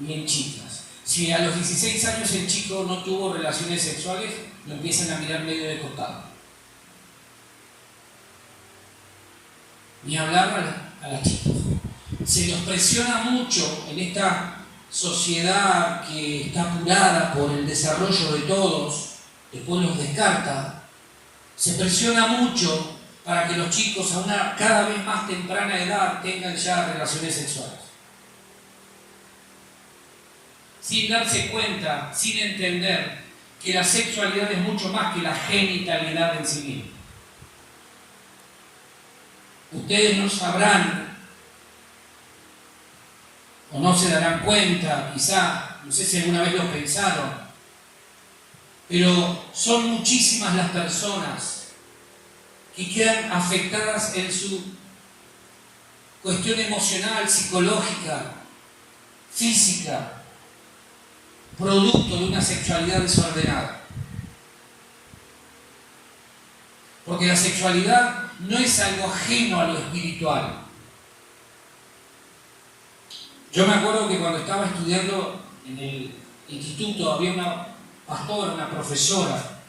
Speaker 1: ni en chicas. Si a los 16 años el chico no tuvo relaciones sexuales, lo empiezan a mirar medio de costado. Ni hablar a las chicas. Se los presiona mucho en esta sociedad que está apurada por el desarrollo de todos, después los descarta. Se presiona mucho para que los chicos a una cada vez más temprana edad tengan ya relaciones sexuales. Sin darse cuenta, sin entender que la sexualidad es mucho más que la genitalidad en sí misma. Ustedes no sabrán o no se darán cuenta, quizá, no sé si alguna vez lo pensaron, pero son muchísimas las personas que quedan afectadas en su cuestión emocional, psicológica, física, producto de una sexualidad desordenada. Porque la sexualidad no es algo ajeno a lo espiritual. Yo me acuerdo que cuando estaba estudiando en el instituto había una pastora, una profesora,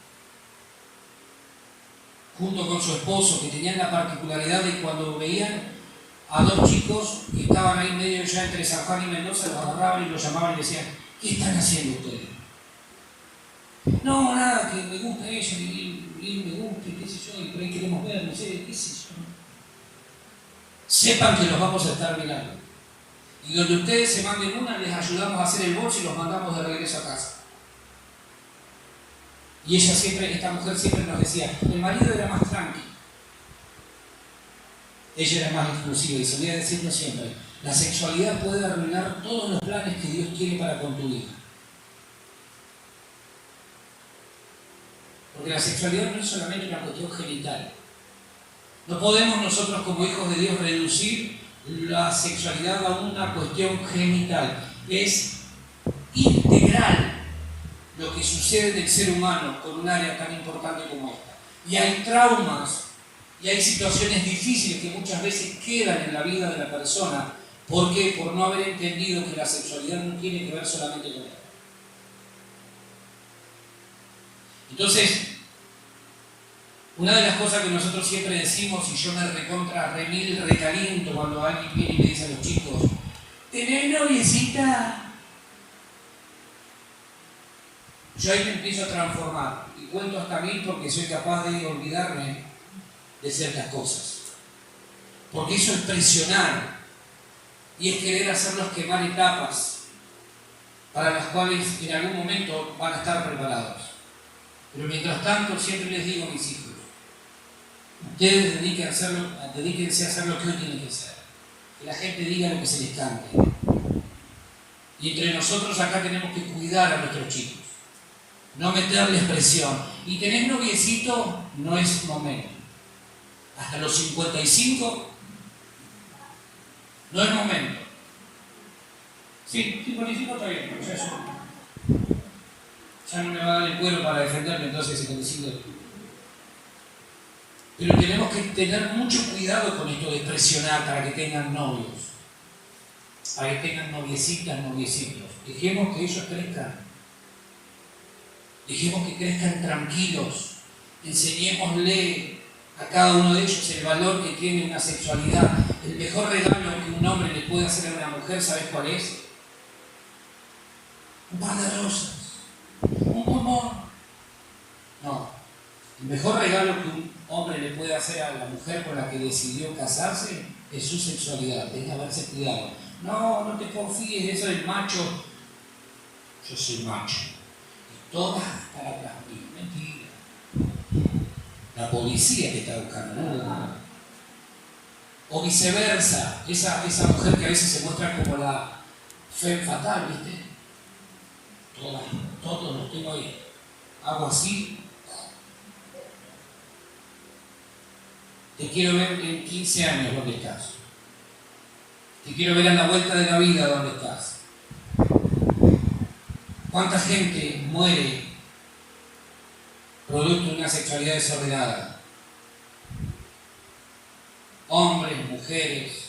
Speaker 1: junto con su esposo, que tenían la particularidad de cuando veían a dos chicos que estaban ahí medio ya entre San Juan y Mendoza, los agarraban y los llamaban y decían, ¿qué están haciendo ustedes? No, nada, que me gusta ella, y me gusta, y qué sé yo, y por ahí queremos ver, no sé, qué sé yo. Sepan que los vamos a estar mirando. Y donde ustedes se manden una, les ayudamos a hacer el bolso y los mandamos de regreso a casa. Y ella siempre, esta mujer siempre nos decía, el marido era más tranquilo. Ella era más exclusiva y solía decirnos siempre, la sexualidad puede arruinar todos los planes que Dios tiene para con tu hija. Porque la sexualidad no es solamente una cuestión genital. No podemos nosotros como hijos de Dios reducir la sexualidad a una cuestión genital. Es integral lo que sucede en el ser humano con un área tan importante como esta. Y hay traumas y hay situaciones difíciles que muchas veces quedan en la vida de la persona. ¿Por qué? Por no haber entendido que la sexualidad no tiene que ver solamente con él. Entonces, una de las cosas que nosotros siempre decimos, y yo me recaliento cuando alguien viene y le dice a los chicos, ¿tenés noviecita? Yo ahí me empiezo a transformar y cuento hasta 1000 porque soy capaz de olvidarme de ciertas cosas. Porque eso es presionar y es querer hacerlos quemar etapas para las cuales en algún momento van a estar preparados. Pero mientras tanto siempre les digo a mis hijos, ustedes dedíquense a hacer lo que hoy tienen que hacer. Que la gente diga lo que se les cante. Y entre nosotros acá tenemos que cuidar a nuestros chicos. No meterles presión. Y tener noviecito no es momento. Hasta los 55 no es momento. Sí, 55 está bien, pero ya no me va a dar el cuero para defenderme, entonces 55. Pero tenemos que tener mucho cuidado con esto de presionar para que tengan novios, para que tengan noviecitas, noviecitos. Dejemos que ellos crezcan. Dejemos que crezcan tranquilos. Enseñémosle a cada uno de ellos el valor que tiene una sexualidad. El mejor regalo que un hombre le puede hacer a una mujer, ¿sabes cuál es? Un par de rosas, un bombón. No, el mejor regalo que un hombre le puede hacer a la mujer con la que decidió casarse es su sexualidad. Deja haberse cuidado. No, no te confíes, eso del macho. Yo soy macho. Y todas para atrás mío. Mentira. La policía te está buscando, ¿no? O viceversa, esa mujer que a veces se muestra como la femme fatal, ¿viste? Todos los tengo ahí. Hago así. Te quiero ver en 15 años donde estás. Te quiero ver a la vuelta de la vida donde estás. ¿Cuánta gente muere producto de una sexualidad desordenada? Hombres, mujeres.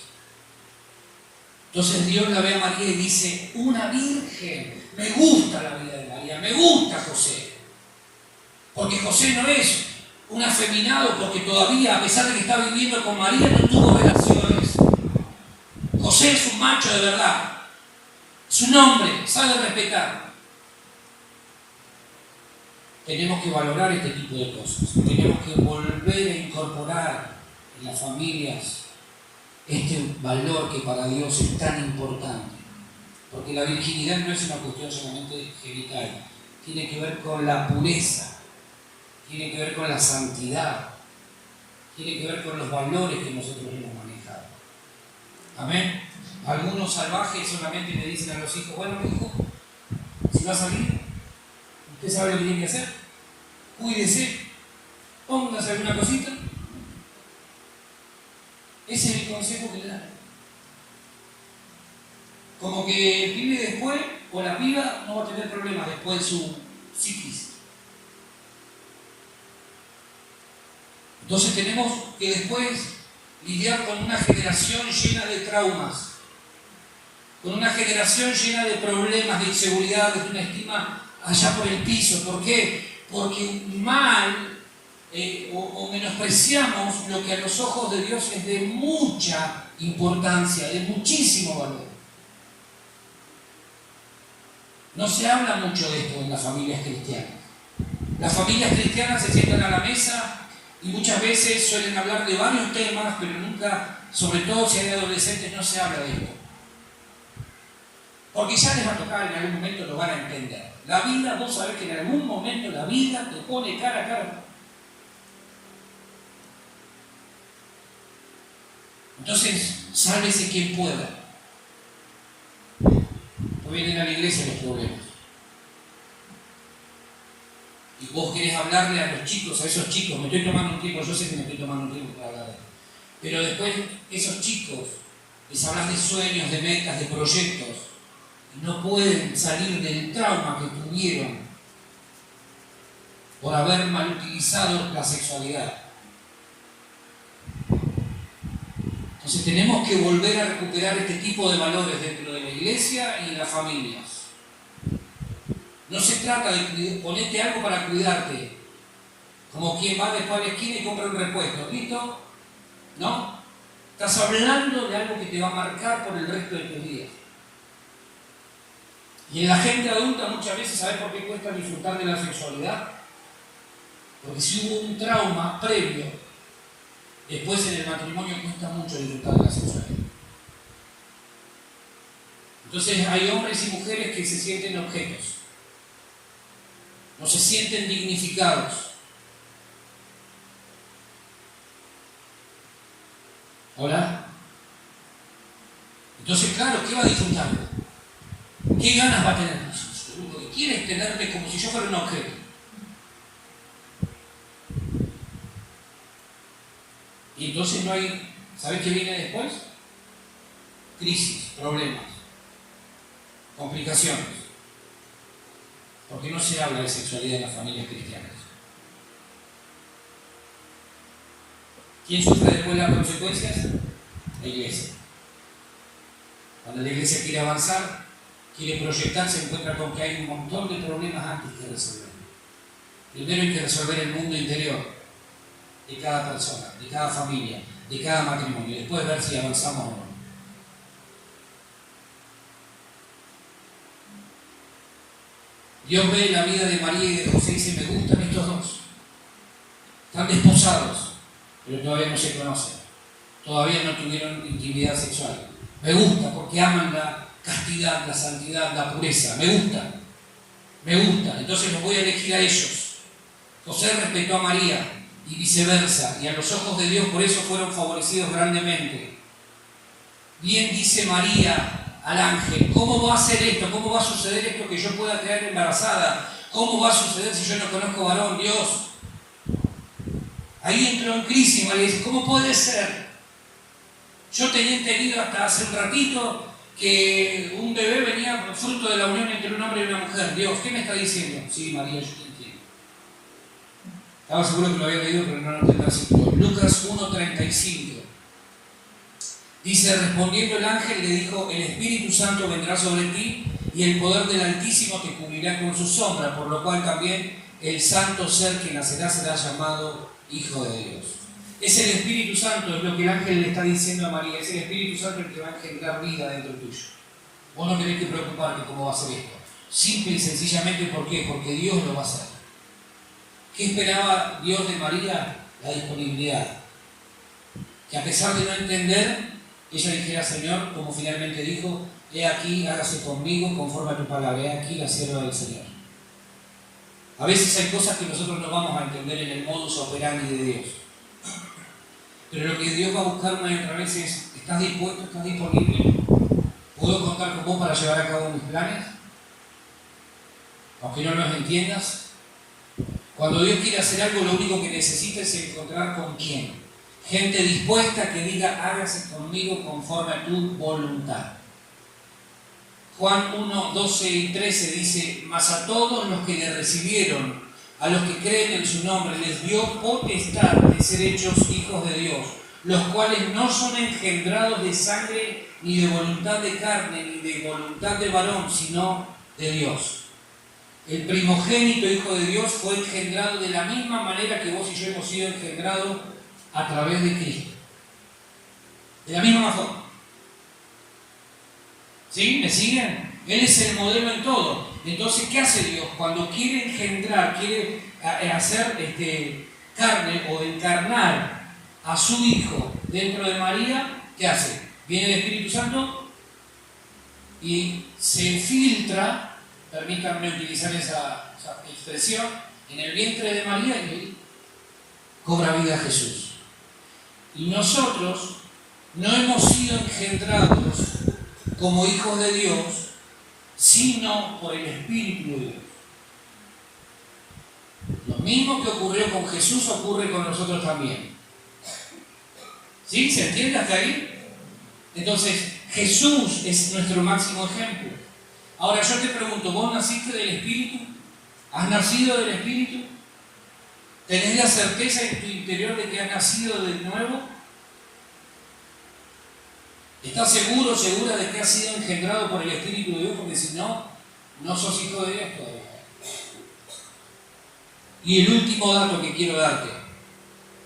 Speaker 1: Entonces Dios la ve a María y dice, una virgen. Me gusta la vida de María, me gusta José. Porque José no es un afeminado porque todavía, a pesar de que está viviendo con María, no tuvo relaciones. José es un macho de verdad. Es un hombre, sabe respetar. Tenemos que valorar este tipo de cosas. Tenemos que volver a incorporar en las familias este valor que para Dios es tan importante. Porque la virginidad no es una cuestión solamente genital. Tiene que ver con la pureza. Tiene que ver con la santidad. Tiene que ver con los valores que nosotros hemos manejado. Amén. Algunos salvajes solamente le dicen a los hijos, bueno, mi hijo, si va a salir, usted sabe lo que tiene que hacer. Cuídese, póngase alguna cosita. Ese es el consejo que le dan. Como que el pibe después, o la piba, no va a tener problemas después de su psiquis. Entonces tenemos que después lidiar con una generación llena de traumas, con una generación llena de problemas, de inseguridad, de una estima allá por el piso. ¿Por qué? Porque mal o menospreciamos lo que a los ojos de Dios es de mucha importancia, de muchísimo valor. No se habla mucho de esto en las familias cristianas. Las familias cristianas se sientan a la mesa y muchas veces suelen hablar de varios temas, pero nunca, sobre todo si hay adolescentes, no se habla de esto. Porque ya les va a tocar, en algún momento lo van a entender. La vida, vos sabés que en algún momento la vida te pone cara a cara. Entonces, sálvese quien pueda. No vienen a la iglesia los problemas. Y vos querés hablarle a los chicos, a esos chicos, me estoy tomando un tiempo, yo sé que me estoy tomando un tiempo para hablar de esto. Pero después, esos chicos, les hablas de sueños, de metas, de proyectos, y no pueden salir del trauma que tuvieron por haber mal utilizado la sexualidad. Entonces tenemos que volver a recuperar este tipo de valores dentro de la iglesia y en las familias. No se trata de ponerte algo para cuidarte, como quien va después a la esquina y compra un repuesto, ¿listo? ¿No? Estás hablando de algo que te va a marcar por el resto de tus días. Y en la gente adulta muchas veces, ¿sabes por qué cuesta disfrutar de la sexualidad? Porque si hubo un trauma previo, después en el matrimonio cuesta mucho disfrutar de la sexualidad. Entonces hay hombres y mujeres que se sienten objetos. No se sienten dignificados. ¿Hola? Entonces, claro, ¿qué va a disfrutar? ¿Qué ganas va a tener? Lo que quiere es tenerme como si yo fuera un objeto. Y entonces no hay, ¿sabes qué viene después? Crisis, problemas, complicaciones. Porque no se habla de sexualidad en las familias cristianas. ¿Quién sufre después las consecuencias? La iglesia. Cuando la iglesia quiere avanzar, quiere proyectarse, se encuentra con que hay un montón de problemas antes que resolver. Primero hay que resolver el mundo interior de cada persona, de cada familia, de cada matrimonio, y después ver si avanzamos o no. Dios ve la vida de María y de José y dice, me gustan estos dos. Están desposados, pero todavía no se conocen. Todavía no tuvieron intimidad sexual. Me gusta porque aman la castidad, la santidad, la pureza. Me gusta. Entonces los voy a elegir a ellos. José respetó a María y viceversa. Y a los ojos de Dios por eso fueron favorecidos grandemente. Bien dice María al ángel, ¿cómo va a ser esto? ¿Cómo va a suceder esto que yo pueda quedar embarazada? ¿Cómo va a suceder si yo no conozco varón? Dios. Ahí entró en crisis María y dice, ¿cómo puede ser? Yo tenía entendido hasta hace un ratito que un bebé venía fruto de la unión entre un hombre y una mujer. Dios, ¿qué me está diciendo? Sí, María, yo te entiendo. Estaba seguro que lo había leído, pero no lo tengo así. Lucas 1:35. Dice, respondiendo el ángel le dijo, el Espíritu Santo vendrá sobre ti y el poder del Altísimo te cubrirá con su sombra, por lo cual también el santo ser que nacerá será llamado Hijo de Dios. Es el Espíritu Santo, es lo que el ángel le está diciendo a María, es el Espíritu Santo el que va a engendrar vida dentro tuyo. Vos no tenés que preocuparte cómo va a ser esto. Simple y sencillamente, ¿por qué? Porque Dios lo va a hacer. ¿Qué esperaba Dios de María? La disponibilidad. Que a pesar de no entender, ella dijera, Señor, como finalmente dijo, he aquí, hágase conmigo conforme a tu palabra, he aquí la sierva del Señor. A veces hay cosas que nosotros no vamos a entender en el modus operandi de Dios. Pero lo que Dios va a buscar una y otra vez es, ¿estás dispuesto? ¿Estás disponible? ¿Puedo contar con vos para llevar a cabo mis planes? Aunque no los entiendas. Cuando Dios quiere hacer algo, lo único que necesita es encontrar con quién. Gente dispuesta que diga, hágase conmigo conforme a tu voluntad. Juan 1:12 y 13 dice, mas a todos los que le recibieron, a los que creen en su nombre, les dio potestad de ser hechos hijos de Dios, los cuales no son engendrados de sangre, ni de voluntad de carne, ni de voluntad de varón, sino de Dios. El primogénito Hijo de Dios fue engendrado de la misma manera que vos y yo hemos sido engendrados a través de Cristo. De la misma forma. ¿Sí? ¿Me siguen? Él es el modelo en todo. Entonces, ¿qué hace Dios? Cuando quiere engendrar, quiere hacer carne o encarnar a su Hijo dentro de María, ¿qué hace? Viene el Espíritu Santo y se filtra, permítanme utilizar esa expresión, en el vientre de María y cobra vida a Jesús. Y nosotros no hemos sido engendrados como hijos de Dios, sino por el Espíritu de Dios. Lo mismo que ocurrió con Jesús ocurre con nosotros también. ¿Sí? ¿Se entiende hasta ahí? Entonces, Jesús es nuestro máximo ejemplo. Ahora yo te pregunto, ¿vos naciste del Espíritu? ¿Has nacido del Espíritu? ¿Tenés la certeza en tu interior de que has nacido de nuevo? ¿Estás seguro, segura de que has sido engendrado por el Espíritu de Dios? Porque si no, no sos hijo de Dios todavía. Y el último dato que quiero darte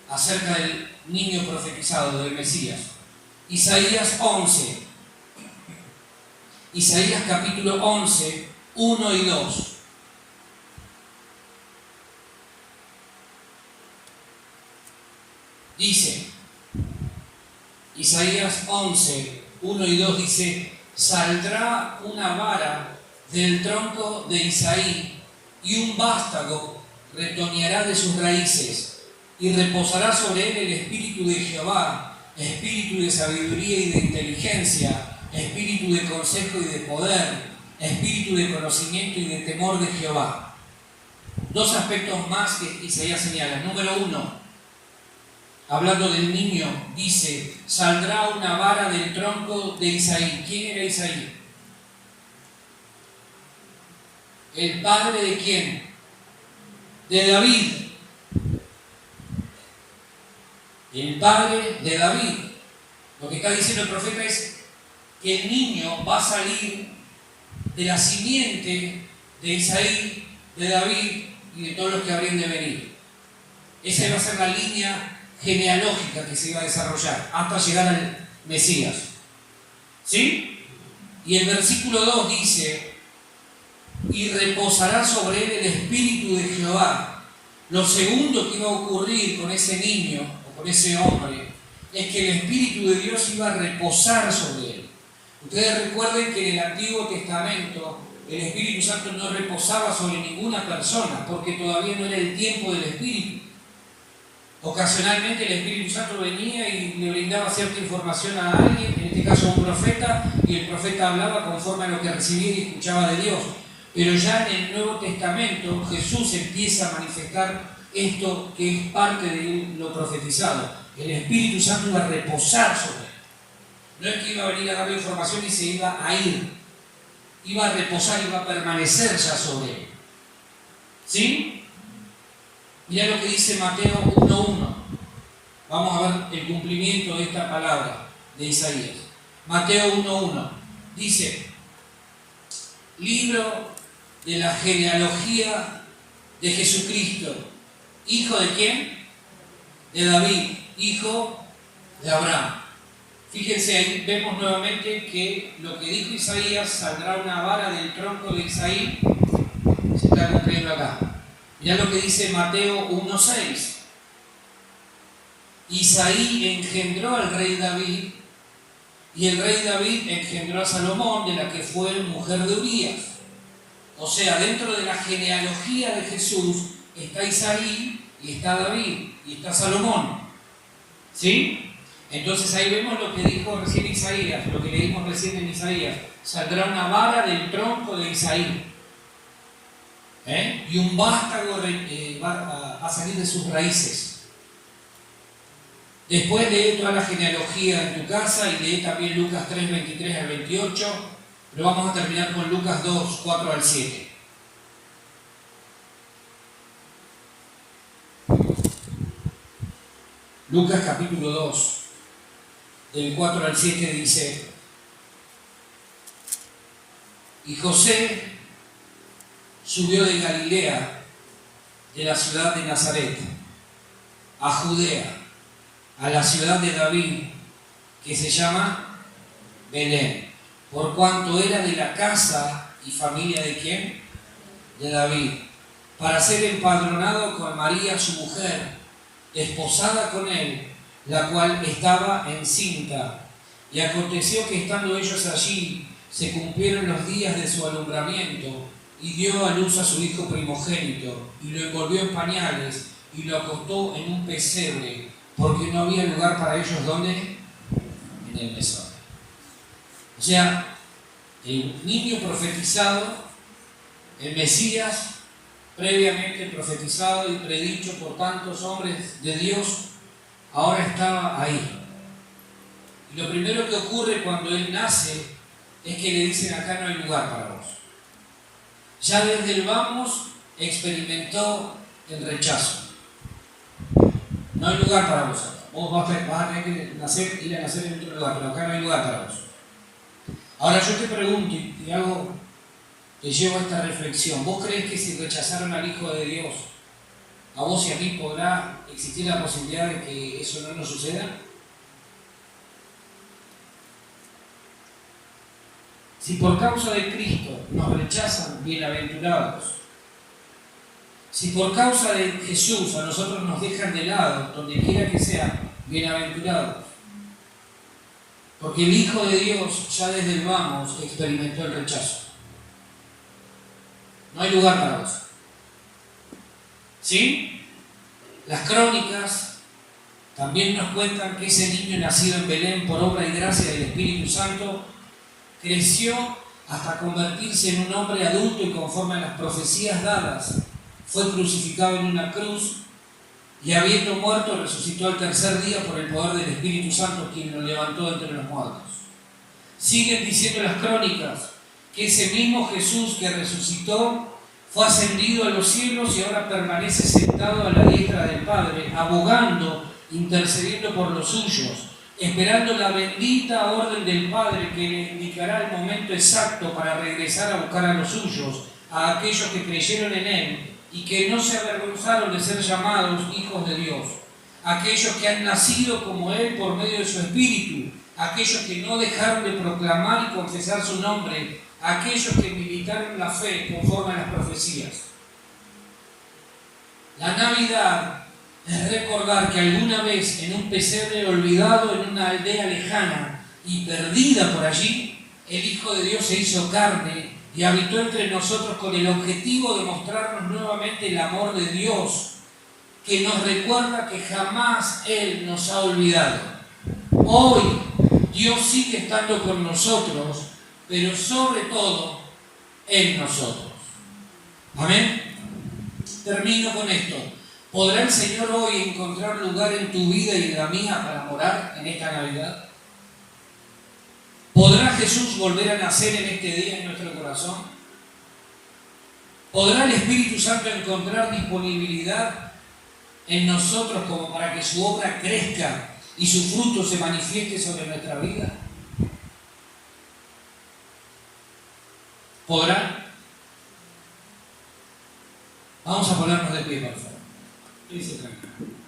Speaker 1: acerca del niño profetizado, del Mesías. Isaías 11. Isaías capítulo 11, 1 y 2. Dice, Isaías 11, 1 y 2 dice, saldrá una vara del tronco de Isaí y un vástago retoñará de sus raíces y reposará sobre él el espíritu de Jehová, espíritu de sabiduría y de inteligencia, espíritu de consejo y de poder, espíritu de conocimiento y de temor de Jehová. Dos aspectos más que Isaías señala. Número 1, hablando del niño, dice, saldrá una vara del tronco de Isaí. ¿Quién era Isaí? ¿El padre de quién? De David. El padre de David. Lo que está diciendo el profeta es que el niño va a salir de la simiente de Isaí, de David, y de todos los que habrían de venir. Esa iba a ser la línea genealógica que se iba a desarrollar hasta llegar al Mesías. ¿Sí? Y el versículo 2 dice: y reposará sobre él el espíritu de Jehová. Lo segundo que iba a ocurrir con ese niño o con ese hombre es que el espíritu de Dios iba a reposar sobre él. Ustedes recuerden que en el Antiguo Testamento el Espíritu Santo no reposaba sobre ninguna persona porque todavía no era el tiempo del Espíritu. Ocasionalmente el Espíritu Santo venía y le brindaba cierta información a alguien, en este caso a un profeta, y el profeta hablaba conforme a lo que recibía y escuchaba de Dios. Pero ya en el Nuevo Testamento Jesús empieza a manifestar esto que es parte de lo profetizado. El Espíritu Santo iba a reposar sobre él. No es que iba a venir a darle información y se iba a ir. Iba a reposar, iba a permanecer ya sobre él. ¿Sí? Mirá lo que dice Mateo 1:1. Vamos a ver el cumplimiento de esta palabra de Isaías. Mateo 1:1. Dice: libro de la genealogía de Jesucristo. ¿Hijo de quién? De David, hijo de Abraham. Fíjense, ahí vemos nuevamente que lo que dijo Isaías, saldrá una vara del tronco de Isaí, se está cumpliendo acá. Mirá lo que dice Mateo 1:6. Isaí engendró al rey David, y el rey David engendró a Salomón, de la que fue mujer de Urías. O sea, dentro de la genealogía de Jesús está Isaí, y está David, y está Salomón. ¿Sí? Entonces ahí vemos lo que dijo recién Isaías, lo que leímos recién en Isaías. Saldrá una vara del tronco de Isaí. Y un vástago va a salir de sus raíces. Después lee toda la genealogía en tu casa y lee también Lucas 3, 23 al 28. Pero vamos a terminar con Lucas 2, 4 al 7. Lucas capítulo 2, del 4 al 7 dice: y José subió de Galilea, de la ciudad de Nazaret, a Judea, a la ciudad de David, que se llama Belén, por cuanto era de la casa y familia de ¿quién? De David, para ser empadronado con María su mujer, desposada con él, la cual estaba encinta. Y aconteció que estando ellos allí, se cumplieron los días de su alumbramiento, y dio a luz a su hijo primogénito, y lo envolvió en pañales, y lo acostó en un pesebre, porque no había lugar para ellos. ¿Dónde? En el mesón. O sea, el niño profetizado, el Mesías, previamente profetizado y predicho por tantos hombres de Dios, ahora estaba ahí. Y lo primero que ocurre cuando él nace es que le dicen: acá no hay lugar para vos. Ya desde el vamos experimentó el rechazo. No hay lugar para vos acá. Vos vas a tener que ir a nacer en otro lugar, pero acá no hay lugar para vos. Ahora yo te pregunto y te llevo a esta reflexión. ¿Vos crees que si rechazaron al Hijo de Dios, a vos y a mí podrá existir la posibilidad de que eso no nos suceda? Si por causa de Cristo nos rechazan, bienaventurados. Si por causa de Jesús a nosotros nos dejan de lado, donde quiera que sea, bienaventurados. Porque el Hijo de Dios ya desde el vamos experimentó el rechazo. No hay lugar para vos. ¿Sí? Las crónicas también nos cuentan que ese niño nacido en Belén por obra y gracia del Espíritu Santo creció hasta convertirse en un hombre adulto y conforme a las profecías dadas. Fue crucificado en una cruz y habiendo muerto resucitó al tercer día por el poder del Espíritu Santo, quien lo levantó de entre los muertos. Siguen diciendo las crónicas que ese mismo Jesús que resucitó fue ascendido a los cielos y ahora permanece sentado a la diestra del Padre, abogando, intercediendo por los suyos, esperando la bendita orden del Padre que le indicará el momento exacto para regresar a buscar a los suyos, a aquellos que creyeron en Él y que no se avergonzaron de ser llamados hijos de Dios, aquellos que han nacido como Él por medio de su Espíritu, aquellos que no dejaron de proclamar y confesar su nombre, aquellos que militaron la fe conforme a las profecías. La Navidad es recordar que alguna vez en un pesebre olvidado en una aldea lejana y perdida por allí, el Hijo de Dios se hizo carne y habitó entre nosotros con el objetivo de mostrarnos nuevamente el amor de Dios, que nos recuerda que jamás Él nos ha olvidado. Hoy Dios sigue estando con nosotros, pero sobre todo en nosotros. Amén. Termino con esto. ¿Podrá el Señor hoy encontrar lugar en tu vida y en la mía para morar en esta Navidad? ¿Podrá Jesús volver a nacer en este día en nuestro corazón? ¿Podrá el Espíritu Santo encontrar disponibilidad en nosotros como para que su obra crezca y su fruto se manifieste sobre nuestra vida? ¿Podrá? Vamos a ponernos de pie, por favor. Dice tranquilo.